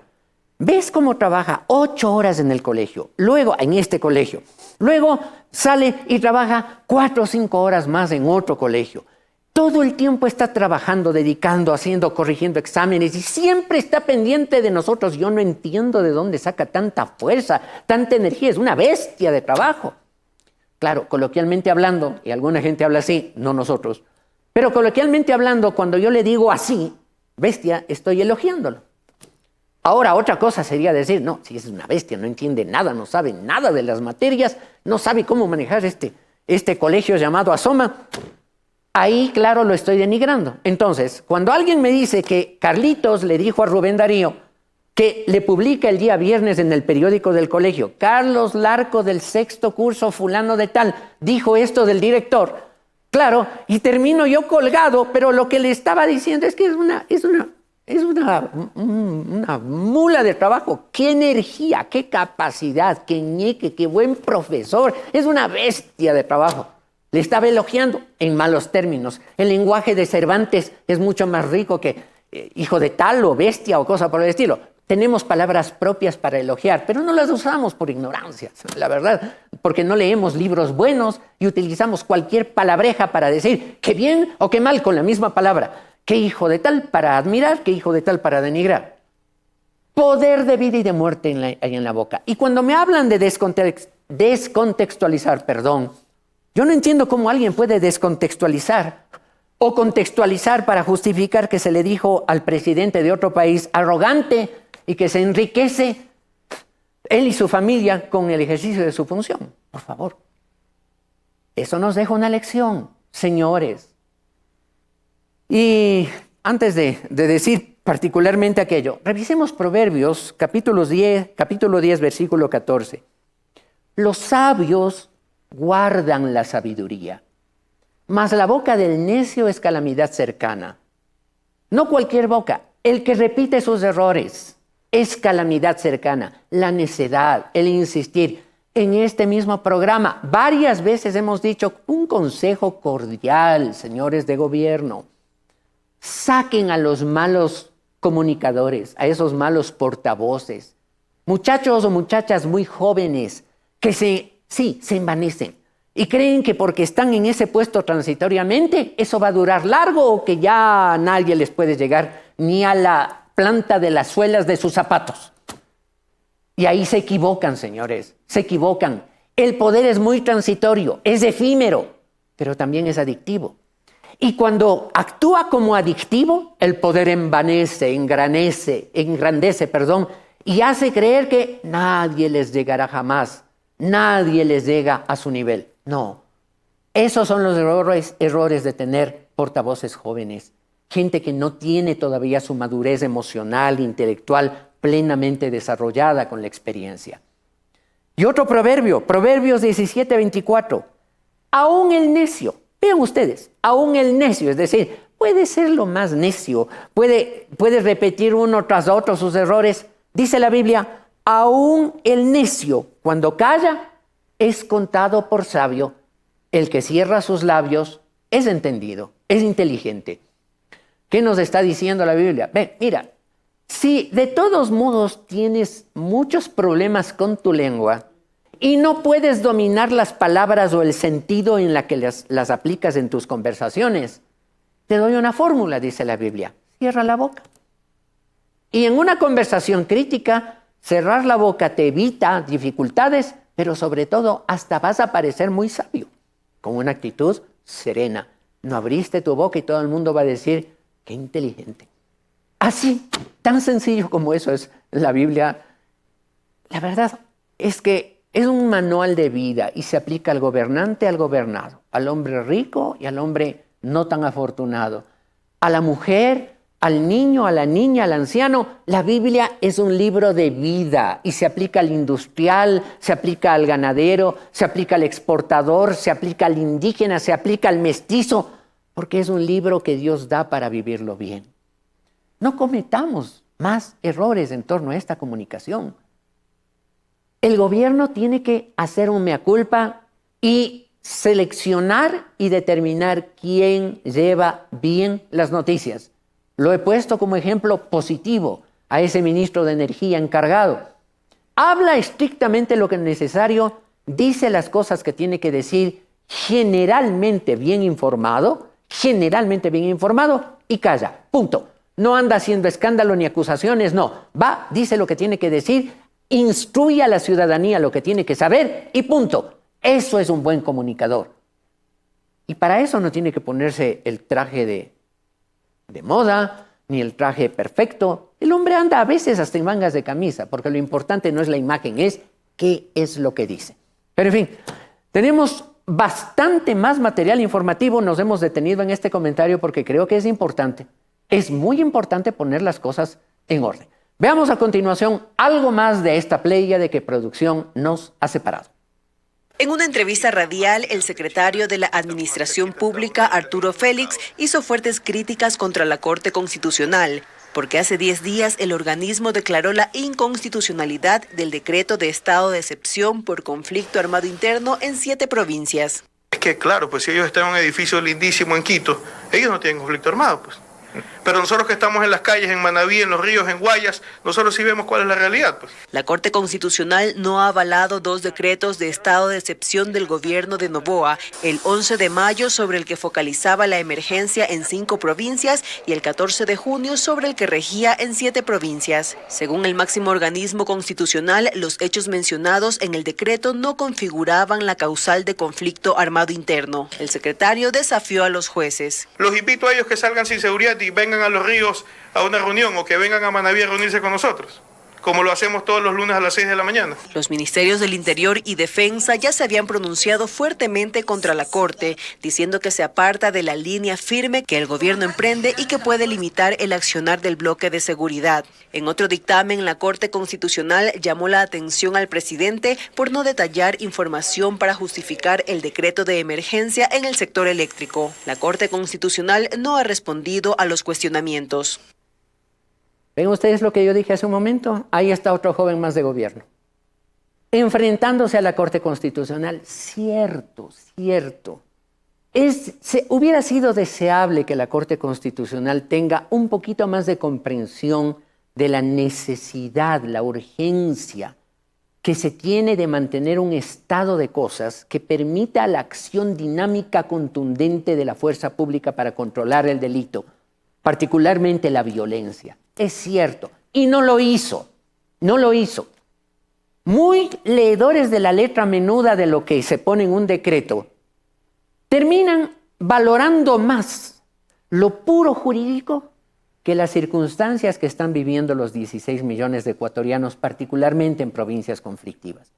¿Ves cómo trabaja 8 horas en el colegio? Luego, en este colegio. Luego sale y trabaja 4 o 5 horas más en otro colegio. Todo el tiempo está trabajando, dedicando, haciendo, corrigiendo exámenes y siempre está pendiente de nosotros. Yo no entiendo de dónde saca tanta fuerza, tanta energía. Es una bestia de trabajo. Claro, coloquialmente hablando, y alguna gente habla así, no nosotros, pero coloquialmente hablando, cuando yo le digo así, bestia, estoy elogiándolo. Ahora, otra cosa sería decir, no, si es una bestia, no entiende nada, no sabe nada de las materias, no sabe cómo manejar este colegio llamado Asoma. Ahí, claro, lo estoy denigrando. Entonces, cuando alguien me dice que Carlitos le dijo a Rubén Darío que le publica el día viernes en el periódico del colegio, Carlos Larco del 6º curso fulano de tal, dijo esto del director, claro, y termino yo colgado, pero lo que le estaba diciendo es que es una mula de trabajo. Qué energía, qué capacidad, qué ñeque, qué buen profesor. Es una bestia de trabajo. Le estaba elogiando en malos términos. El lenguaje de Cervantes es mucho más rico que hijo de tal o bestia o cosa por el estilo. Tenemos palabras propias para elogiar, pero no las usamos por ignorancia, la verdad, porque no leemos libros buenos y utilizamos cualquier palabreja para decir qué bien o qué mal con la misma palabra. Qué hijo de tal para admirar, qué hijo de tal para denigrar. Poder de vida y de muerte hay en la boca. Y cuando me hablan de descontextualizar, yo no entiendo cómo alguien puede descontextualizar o contextualizar para justificar que se le dijo al presidente de otro país arrogante y que se enriquece él y su familia con el ejercicio de su función. Por favor. Eso nos deja una lección, señores. Y antes de decir particularmente aquello, revisemos Proverbios, capítulo 10, versículo 14. Los sabios guardan la sabiduría, mas la boca del necio es calamidad cercana. No cualquier boca, el que repite sus errores es calamidad cercana. La necedad, el insistir. En este mismo programa, varias veces hemos dicho un consejo cordial, señores de gobierno. Saquen a los malos comunicadores, a esos malos portavoces, muchachos o muchachas muy jóvenes que se envanecen y creen que porque están en ese puesto transitoriamente, eso va a durar largo o que ya nadie les puede llegar ni a la planta de las suelas de sus zapatos. Y ahí se equivocan, señores, se equivocan. El poder es muy transitorio, es efímero, pero también es adictivo. Y cuando actúa como adictivo, el poder engrandece, y hace creer que nadie les llegará jamás, nadie les llega a su nivel. No, esos son los errores de tener portavoces jóvenes, gente que no tiene todavía su madurez emocional, intelectual plenamente desarrollada con la experiencia. Y otro proverbio, Proverbios 17:24, aún el necio. Vean ustedes, aún el necio, es decir, puede ser lo más necio, puede repetir uno tras otro sus errores. Dice la Biblia, aún el necio, cuando calla, es contado por sabio. El que cierra sus labios es entendido, es inteligente. ¿Qué nos está diciendo la Biblia? Ven, mira, si de todos modos tienes muchos problemas con tu lengua, y no puedes dominar las palabras o el sentido en la que las aplicas en tus conversaciones, te doy una fórmula, dice la Biblia. Cierra la boca. Y en una conversación crítica, cerrar la boca te evita dificultades, pero sobre todo hasta vas a parecer muy sabio. con una actitud serena. No abriste tu boca y todo el mundo va a decir, qué inteligente. Así, tan sencillo como eso es la Biblia. La verdad es que es un manual de vida y se aplica al gobernante, al gobernado, al hombre rico y al hombre no tan afortunado, a la mujer, al niño, a la niña, al anciano. La Biblia es un libro de vida y se aplica al industrial, se aplica al ganadero, se aplica al exportador, se aplica al indígena, se aplica al mestizo, porque es un libro que Dios da para vivirlo bien. No cometamos más errores en torno a esta comunicación. El gobierno tiene que hacer un mea culpa y seleccionar y determinar quién lleva bien las noticias. Lo he puesto como ejemplo positivo a ese ministro de Energía encargado. Habla estrictamente lo que es necesario, dice las cosas que tiene que decir, generalmente bien informado y calla, punto. No anda haciendo escándalo ni acusaciones, no. Va, dice lo que tiene que decir, instruye a la ciudadanía lo que tiene que saber y punto. Eso es un buen comunicador. Y para eso no tiene que ponerse el traje de moda, ni el traje perfecto. El hombre anda a veces hasta en mangas de camisa, porque lo importante no es la imagen, es qué es lo que dice. Pero en fin, tenemos bastante más material informativo. Nos hemos detenido en este comentario porque creo que es importante. Es muy importante poner las cosas en orden. Veamos a continuación algo más de esta playa de que producción nos ha separado. En una entrevista radial, el secretario de la Administración Pública, Arturo Félix, hizo fuertes críticas contra la Corte Constitucional, porque hace 10 días el organismo declaró la inconstitucionalidad del decreto de estado de excepción por conflicto armado interno en 7 provincias. Es que claro, pues si ellos están en un edificio lindísimo en Quito, ellos no tienen conflicto armado, pues. Pero nosotros que estamos en las calles, en Manabí, en los ríos, en Guayas, nosotros sí vemos cuál es la realidad, pues. La Corte Constitucional no ha avalado 2 decretos de estado de excepción del gobierno de Noboa, el 11 de mayo sobre el que focalizaba la emergencia en 5 provincias y el 14 de junio sobre el que regía en 7 provincias. Según el máximo organismo constitucional, los hechos mencionados en el decreto no configuraban la causal de conflicto armado interno. El secretario desafió a los jueces. Los invito a ellos que salgan sin seguridad y vengan a Los Ríos a una reunión o que vengan a Manabí a reunirse con nosotros, como lo hacemos todos los lunes a las 6 de la mañana. Los ministerios del Interior y Defensa ya se habían pronunciado fuertemente contra la Corte, diciendo que se aparta de la línea firme que el gobierno emprende y que puede limitar el accionar del bloque de seguridad. En otro dictamen, la Corte Constitucional llamó la atención al presidente por no detallar información para justificar el decreto de emergencia en el sector eléctrico. La Corte Constitucional no ha respondido a los cuestionamientos. ¿Ven ustedes lo que yo dije hace un momento? Ahí está otro joven más de gobierno. Enfrentándose a la Corte Constitucional. Cierto. Hubiera sido deseable que la Corte Constitucional tenga un poquito más de comprensión de la necesidad, la urgencia que se tiene de mantener un estado de cosas que permita la acción dinámica contundente de la fuerza pública para controlar el delito, particularmente la violencia. Es cierto, y no lo hizo. Muy leedores de la letra menuda de lo que se pone en un decreto, terminan valorando más lo puro jurídico que las circunstancias que están viviendo los 16 millones de ecuatorianos, particularmente en provincias conflictivas.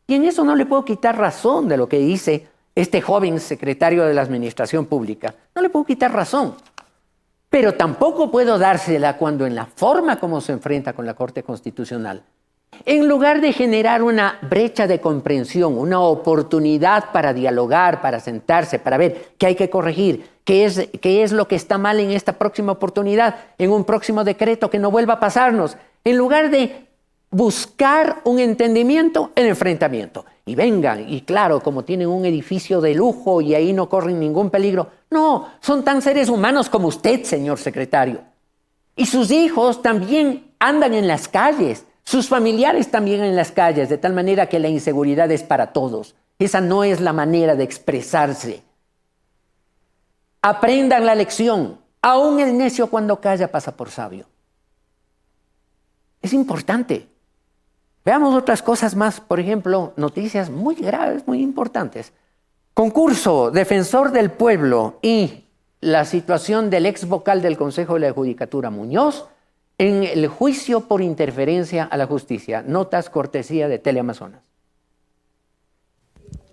Y en eso no le puedo quitar razón de lo que dice este joven secretario de la Administración Pública. No le puedo quitar razón. Pero tampoco puedo dársela cuando en la forma como se enfrenta con la Corte Constitucional, en lugar de generar una brecha de comprensión, una oportunidad para dialogar, para sentarse, para ver qué hay que corregir, qué es lo que está mal en esta próxima oportunidad, en un próximo decreto que no vuelva a pasarnos, en lugar de buscar un entendimiento, el enfrentamiento. Y vengan, y claro, como tienen un edificio de lujo y ahí no corren ningún peligro. No, son tan seres humanos como usted, señor secretario. Y sus hijos también andan en las calles, sus familiares también en las calles, de tal manera que la inseguridad es para todos. Esa no es la manera de expresarse. Aprendan la lección. Aún el necio cuando calla pasa por sabio. Es importante. Veamos otras cosas más, por ejemplo, noticias muy graves, muy importantes. Concurso, defensor del pueblo y la situación del ex vocal del Consejo de la Judicatura, Muñoz, en el juicio por interferencia a la justicia. Notas cortesía de Teleamazonas.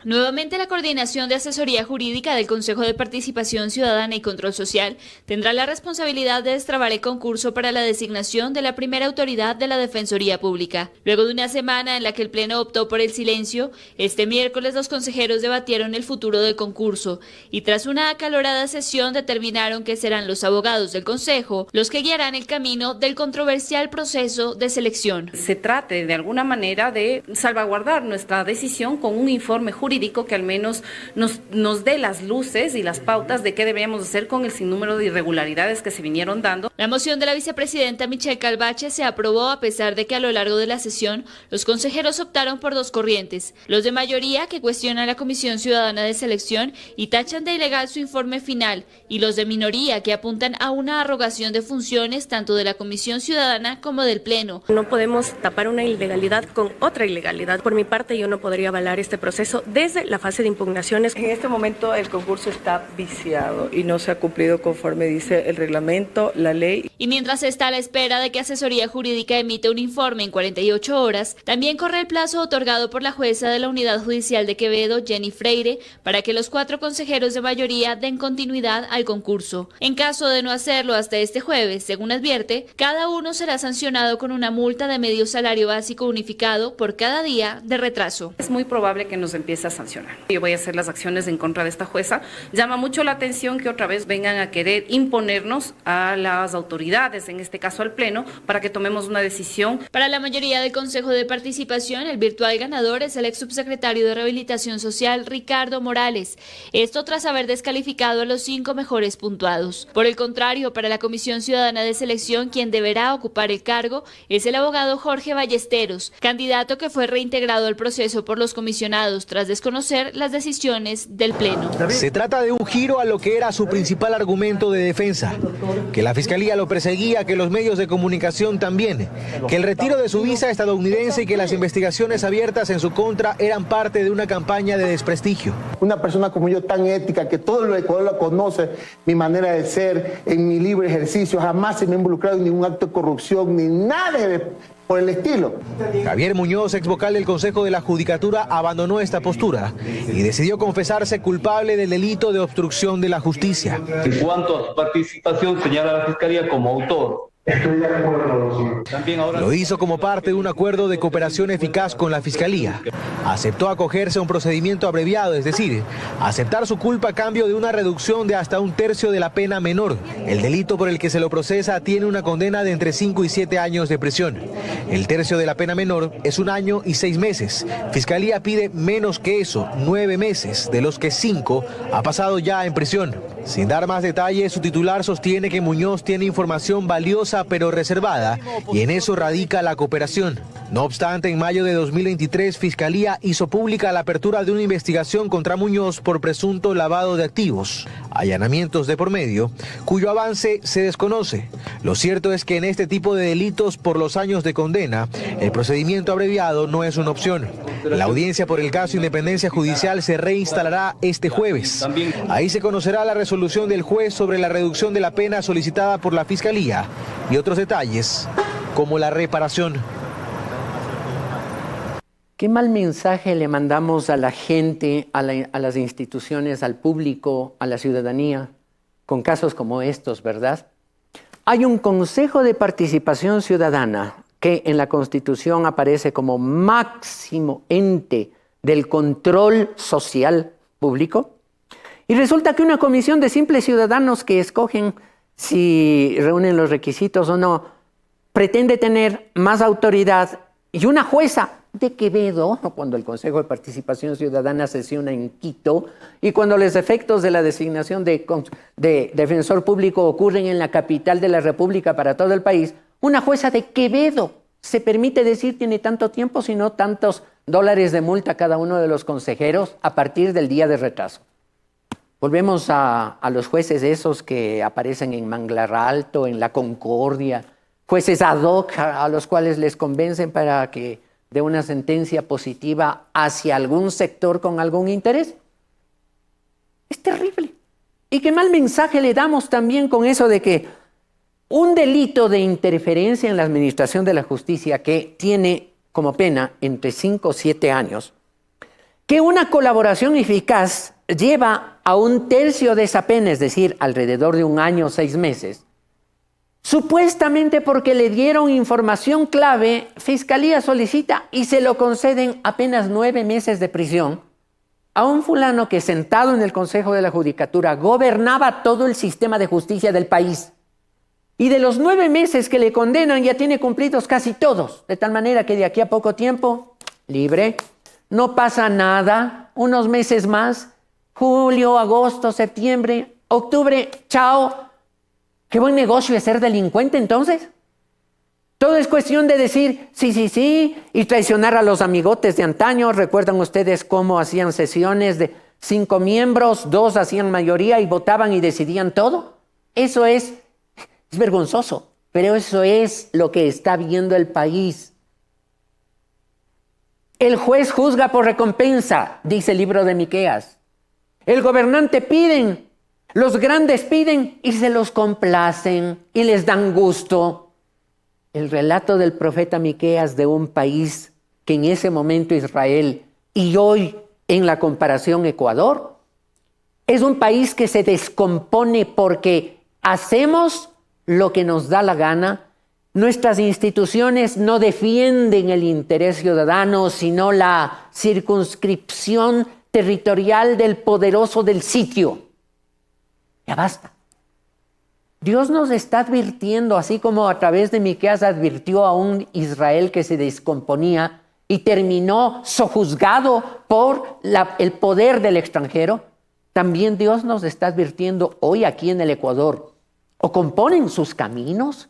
Nuevamente, la Coordinación de Asesoría Jurídica del Consejo de Participación Ciudadana y Control Social tendrá la responsabilidad de destrabar el concurso para la designación de la primera autoridad de la Defensoría Pública. Luego de una semana en la que el Pleno optó por el silencio, este miércoles los consejeros debatieron el futuro del concurso y tras una acalorada sesión determinaron que serán los abogados del Consejo los que guiarán el camino del controversial proceso de selección. Se trate de alguna manera de salvaguardar nuestra decisión con un informe jurídico que al menos nos dé las luces y las pautas de qué deberíamos hacer con el sinnúmero de irregularidades que se vinieron dando. La moción de la vicepresidenta Michelle Calvache se aprobó a pesar de que a lo largo de la sesión los consejeros optaron por dos corrientes, los de mayoría que cuestionan a la Comisión Ciudadana de Selección y tachan de ilegal su informe final, y los de minoría que apuntan a una arrogación de funciones tanto de la Comisión Ciudadana como del Pleno. No podemos tapar una ilegalidad con otra ilegalidad. Por mi parte, yo no podría avalar este proceso desde la fase de impugnaciones. En este momento el concurso está viciado y no se ha cumplido conforme dice el reglamento, la ley. Y mientras se está a la espera de que Asesoría Jurídica emita un informe en 48 horas, también corre el plazo otorgado por la jueza de la Unidad Judicial de Quevedo, Jenny Freire, para que los 4 consejeros de mayoría den continuidad al concurso. En caso de no hacerlo hasta este jueves, según advierte, cada uno será sancionado con una multa de medio salario básico unificado por cada día de retraso. Es muy probable que nos empiece a sancionar. Yo voy a hacer las acciones en contra de esta jueza. Llama mucho la atención que otra vez vengan a querer imponernos a las autoridades, en este caso al Pleno, para que tomemos una decisión. Para la mayoría del Consejo de Participación, el virtual ganador es el ex subsecretario de Rehabilitación Social, Ricardo Morales. Esto tras haber descalificado a los 5 mejores puntuados. Por el contrario, para la Comisión Ciudadana de Selección, quien deberá ocupar el cargo es el abogado Jorge Ballesteros, candidato que fue reintegrado al proceso por los comisionados tras desconocer las decisiones del Pleno. Se trata de un giro a lo que era su principal argumento de defensa, que la Fiscalía lo perseguía, que los medios de comunicación también, que el retiro de su visa estadounidense y que las investigaciones abiertas en su contra eran parte de una campaña de desprestigio. Una persona como yo tan ética, que todo el Ecuador la conoce, mi manera de ser, en mi libre ejercicio, jamás se me ha involucrado en ningún acto de corrupción, ni nada por el estilo. Javier Muñoz, ex vocal del Consejo de la Judicatura, abandonó esta postura y decidió confesarse culpable del delito de obstrucción de la justicia. En cuanto a su participación, señala la Fiscalía como autor. Lo hizo como parte de un acuerdo de cooperación eficaz con la Fiscalía. Aceptó acogerse a un procedimiento abreviado, es decir, aceptar su culpa a cambio de una reducción de hasta 1/3 de la pena menor. El delito por el que se lo procesa tiene una condena de entre 5 y 7 años de prisión. El tercio de la pena menor es 1 año y 6 meses. Fiscalía pide menos que eso, 9 meses, de los que 5 ha pasado ya en prisión. Sin dar más detalles, su titular sostiene que Muñoz tiene información valiosa pero reservada y en eso radica la cooperación. No obstante, en mayo de 2023, Fiscalía hizo pública la apertura de una investigación contra Muñoz por presunto lavado de activos, allanamientos de por medio, cuyo avance se desconoce. Lo cierto es que en este tipo de delitos por los años de condena, el procedimiento abreviado no es una opción. La audiencia por el caso Independencia Judicial se reinstalará este jueves. Ahí se conocerá la resolución del juez sobre la reducción de la pena solicitada por la Fiscalía y otros detalles, como la reparación. Qué mal mensaje le mandamos a la gente, a las instituciones, al público, a la ciudadanía, con casos como estos, ¿verdad? Hay un Consejo de Participación Ciudadana que en la Constitución aparece como máximo ente del control social público. Y resulta que una comisión de simples ciudadanos que escogen si reúnen los requisitos o no, pretende tener más autoridad, y una jueza de Quevedo, cuando el Consejo de Participación Ciudadana sesiona en Quito y cuando los efectos de la designación de defensor público ocurren en la capital de la República para todo el país, una jueza de Quevedo se permite decir tiene tanto tiempo, sino tantos dólares de multa a cada uno de los consejeros a partir del día de retraso. Volvemos a los jueces esos que aparecen en Manglar Alto, en La Concordia, jueces ad hoc a los cuales les convencen para que dé una sentencia positiva hacia algún sector con algún interés. Es terrible. Y qué mal mensaje le damos también con eso de que un delito de interferencia en la administración de la justicia que tiene como pena entre 5 o 7 años, que una colaboración eficaz lleva a 1/3 de esa pena, es decir, alrededor de 1 año o 6 meses, supuestamente porque le dieron información clave, Fiscalía solicita y se lo conceden apenas 9 meses de prisión a un fulano que sentado en el Consejo de la Judicatura gobernaba todo el sistema de justicia del país. Y de los 9 meses que le condenan ya tiene cumplidos casi todos, de tal manera que de aquí a poco tiempo, libre, no pasa nada, unos meses más, julio, agosto, septiembre, octubre, chao. ¿Qué buen negocio es ser delincuente entonces? Todo es cuestión de decir sí, y traicionar a los amigotes de antaño. ¿Recuerdan ustedes cómo hacían sesiones de 5 miembros, 2 hacían mayoría y votaban y decidían todo? Eso es vergonzoso, pero eso es lo que está viendo el país. El juez juzga por recompensa, dice el libro de Miqueas. El gobernante piden, los grandes piden y se los complacen y les dan gusto. El relato del profeta Miqueas de un país que en ese momento Israel y hoy en la comparación Ecuador es un país que se descompone porque hacemos lo que nos da la gana. Nuestras instituciones no defienden el interés ciudadano, sino la circunscripción territorial del poderoso del sitio. Ya basta. Dios nos está advirtiendo, así como a través de Miqueas advirtió a un Israel que se descomponía y terminó sojuzgado por el poder del extranjero. También Dios nos está advirtiendo hoy aquí en el Ecuador. O componen sus caminos,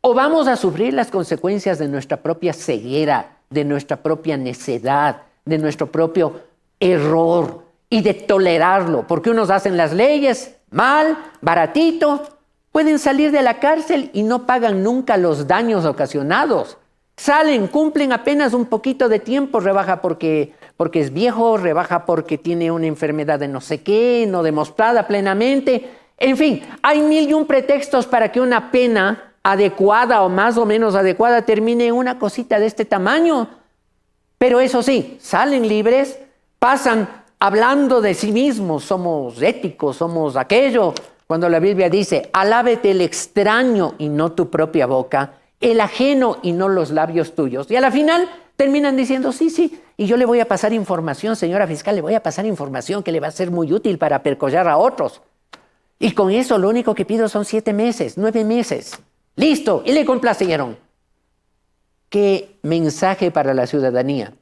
o vamos a sufrir las consecuencias de nuestra propia ceguera, de nuestra propia necedad, de nuestro propio error y de tolerarlo, porque unos hacen las leyes mal, baratito, pueden salir de la cárcel y no pagan nunca los daños ocasionados. Salen, cumplen apenas un poquito de tiempo, rebaja porque es viejo, rebaja porque tiene una enfermedad de no sé qué, no demostrada plenamente. En fin, hay 1001 pretextos para que una pena adecuada o más o menos adecuada termine en una cosita de este tamaño. Pero eso sí, salen libres, pasan hablando de sí mismos, somos éticos, somos aquello. Cuando la Biblia dice, alábete el extraño y no tu propia boca, el ajeno y no los labios tuyos. Y a la final terminan diciendo, sí, y yo le voy a pasar información, señora fiscal, le voy a pasar información que le va a ser muy útil para percollar a otros. Y con eso lo único que pido son 7 meses, 9 meses. Listo, y le complacieron. ¿Qué mensaje para la ciudadanía?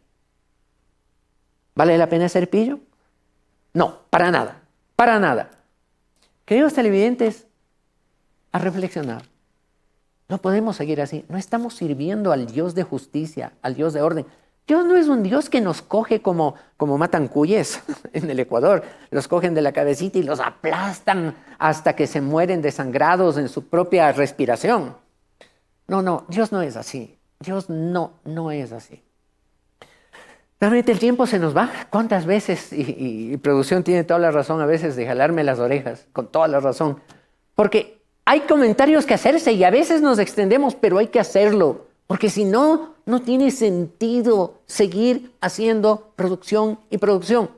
¿Vale la pena ser pillo? No, para nada, para nada. Queridos televidentes, a reflexionar. No podemos seguir así. No estamos sirviendo al Dios de justicia, al Dios de orden. Dios no es un Dios que nos coge como matan cuyes en el Ecuador. Los cogen de la cabecita y los aplastan hasta que se mueren desangrados en su propia respiración. No, Dios no es así. Dios no es así. Realmente el tiempo se nos va. ¿Cuántas veces? Y producción tiene toda la razón a veces de jalarme las orejas, con toda la razón. Porque hay comentarios que hacerse y a veces nos extendemos, pero hay que hacerlo. Porque si no, no tiene sentido seguir haciendo producción y producción.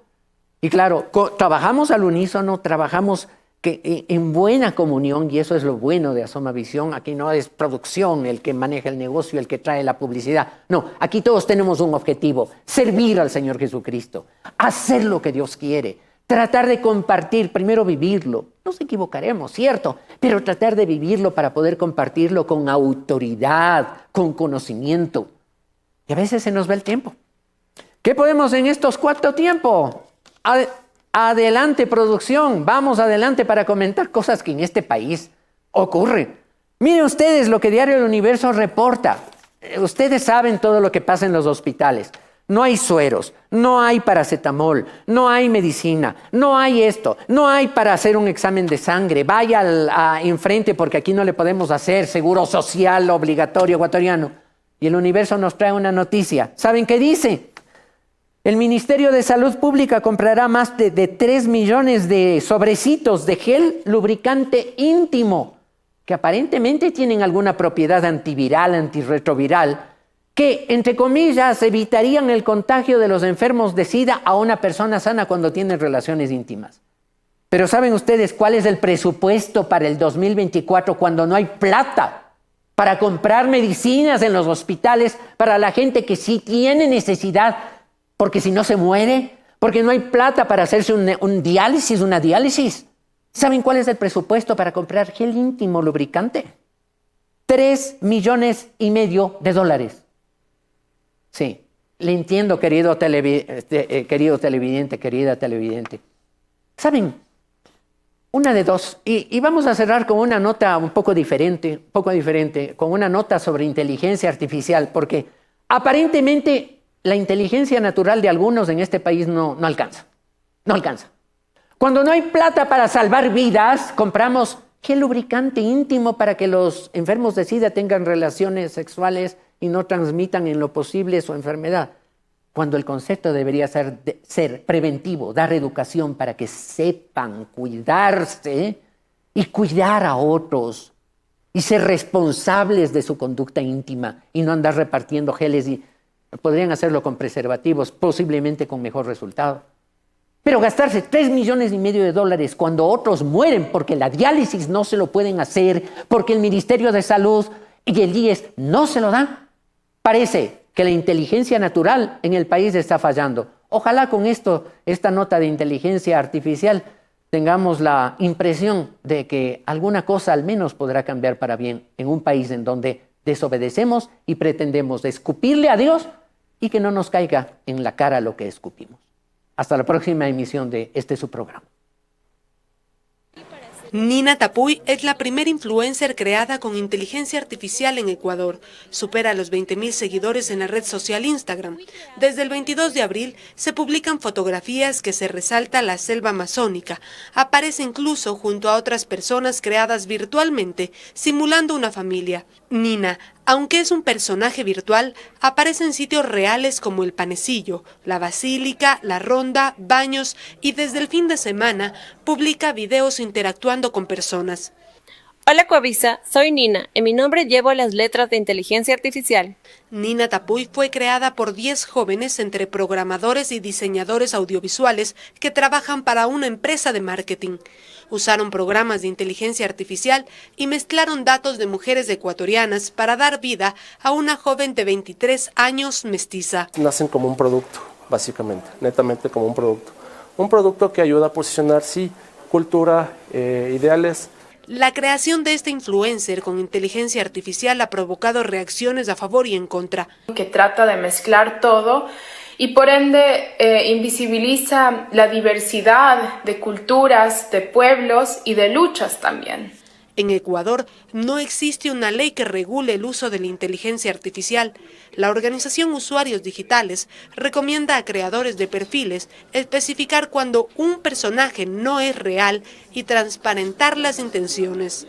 Y claro, trabajamos al unísono, trabajamos en buena comunión, y eso es lo bueno de Asoma Visión. Aquí no es producción el que maneja el negocio, el que trae la publicidad. No, aquí todos tenemos un objetivo: servir al Señor Jesucristo, hacer lo que Dios quiere, tratar de compartir, primero vivirlo. Nos equivocaremos, cierto, pero tratar de vivirlo para poder compartirlo con autoridad, con conocimiento. Y a veces se nos va el tiempo. ¿Qué podemos en estos 4 tiempos? Adelante, producción, vamos adelante para comentar cosas que en este país ocurren. Miren ustedes lo que Diario El Universo reporta. Ustedes saben todo lo que pasa en los hospitales. No hay sueros, no hay paracetamol, no hay medicina, no hay esto, no hay para hacer un examen de sangre. Vaya enfrente porque aquí no le podemos hacer seguro social obligatorio ecuatoriano. Y El Universo nos trae una noticia. ¿Saben qué dice? El Ministerio de Salud Pública comprará más de 3 millones de sobrecitos de gel lubricante íntimo, que aparentemente tienen alguna propiedad antiviral, antirretroviral, que, entre comillas, evitarían el contagio de los enfermos de SIDA a una persona sana cuando tienen relaciones íntimas. Pero ¿saben ustedes cuál es el presupuesto para el 2024 cuando no hay plata para comprar medicinas en los hospitales para la gente que sí tiene necesidad, porque si no se muere, porque no hay plata para hacerse una diálisis? ¿Saben cuál es el presupuesto para comprar gel íntimo lubricante? $3,5 millones de dólares. Sí, le entiendo, querido televidente, querida televidente. ¿Saben? Una de dos. Y vamos a cerrar con una nota un poco diferente, con una nota sobre inteligencia artificial, porque aparentemente la inteligencia natural de algunos en este país no alcanza. No alcanza. Cuando no hay plata para salvar vidas, compramos gel lubricante íntimo para que los enfermos de SIDA tengan relaciones sexuales y no transmitan en lo posible su enfermedad. Cuando el concepto debería ser preventivo, dar educación para que sepan cuidarse y cuidar a otros y ser responsables de su conducta íntima y no andar repartiendo geles, y podrían hacerlo con preservativos, posiblemente con mejor resultado. Pero gastarse $3,5 millones de dólares cuando otros mueren porque la diálisis no se lo pueden hacer, porque el Ministerio de Salud y el IES no se lo dan, parece que la inteligencia natural en el país está fallando. Ojalá con esta nota de inteligencia artificial, tengamos la impresión de que alguna cosa al menos podrá cambiar para bien en un país en donde desobedecemos y pretendemos escupirle a Dios y que no nos caiga en la cara lo que escupimos. Hasta la próxima emisión de su programa. Nina Tapuy es la primera influencer creada con inteligencia artificial en Ecuador. Supera los 20,000 seguidores en la red social Instagram. Desde el 22 de abril se publican fotografías que se resalta la selva amazónica. Aparece incluso junto a otras personas creadas virtualmente, simulando una familia. Nina, aunque es un personaje virtual, aparece en sitios reales como el Panecillo, la Basílica, la Ronda, Baños, y desde el fin de semana publica videos interactuando con personas. Hola Coavisa, soy Nina. En mi nombre llevo las letras de inteligencia artificial. Nina Tapuy fue creada por 10 jóvenes entre programadores y diseñadores audiovisuales que trabajan para una empresa de marketing. Usaron programas de inteligencia artificial y mezclaron datos de mujeres ecuatorianas para dar vida a una joven de 23 años mestiza. Nacen como un producto, básicamente, netamente como un producto. Un producto que ayuda a posicionar, sí, cultura, ideales. La creación de este influencer con inteligencia artificial ha provocado reacciones a favor y en contra. Que trata de mezclar todo y por ende invisibiliza la diversidad de culturas, de pueblos y de luchas también. En Ecuador no existe una ley que regule el uso de la inteligencia artificial. La organización Usuarios Digitales recomienda a creadores de perfiles especificar cuando un personaje no es real y transparentar las intenciones.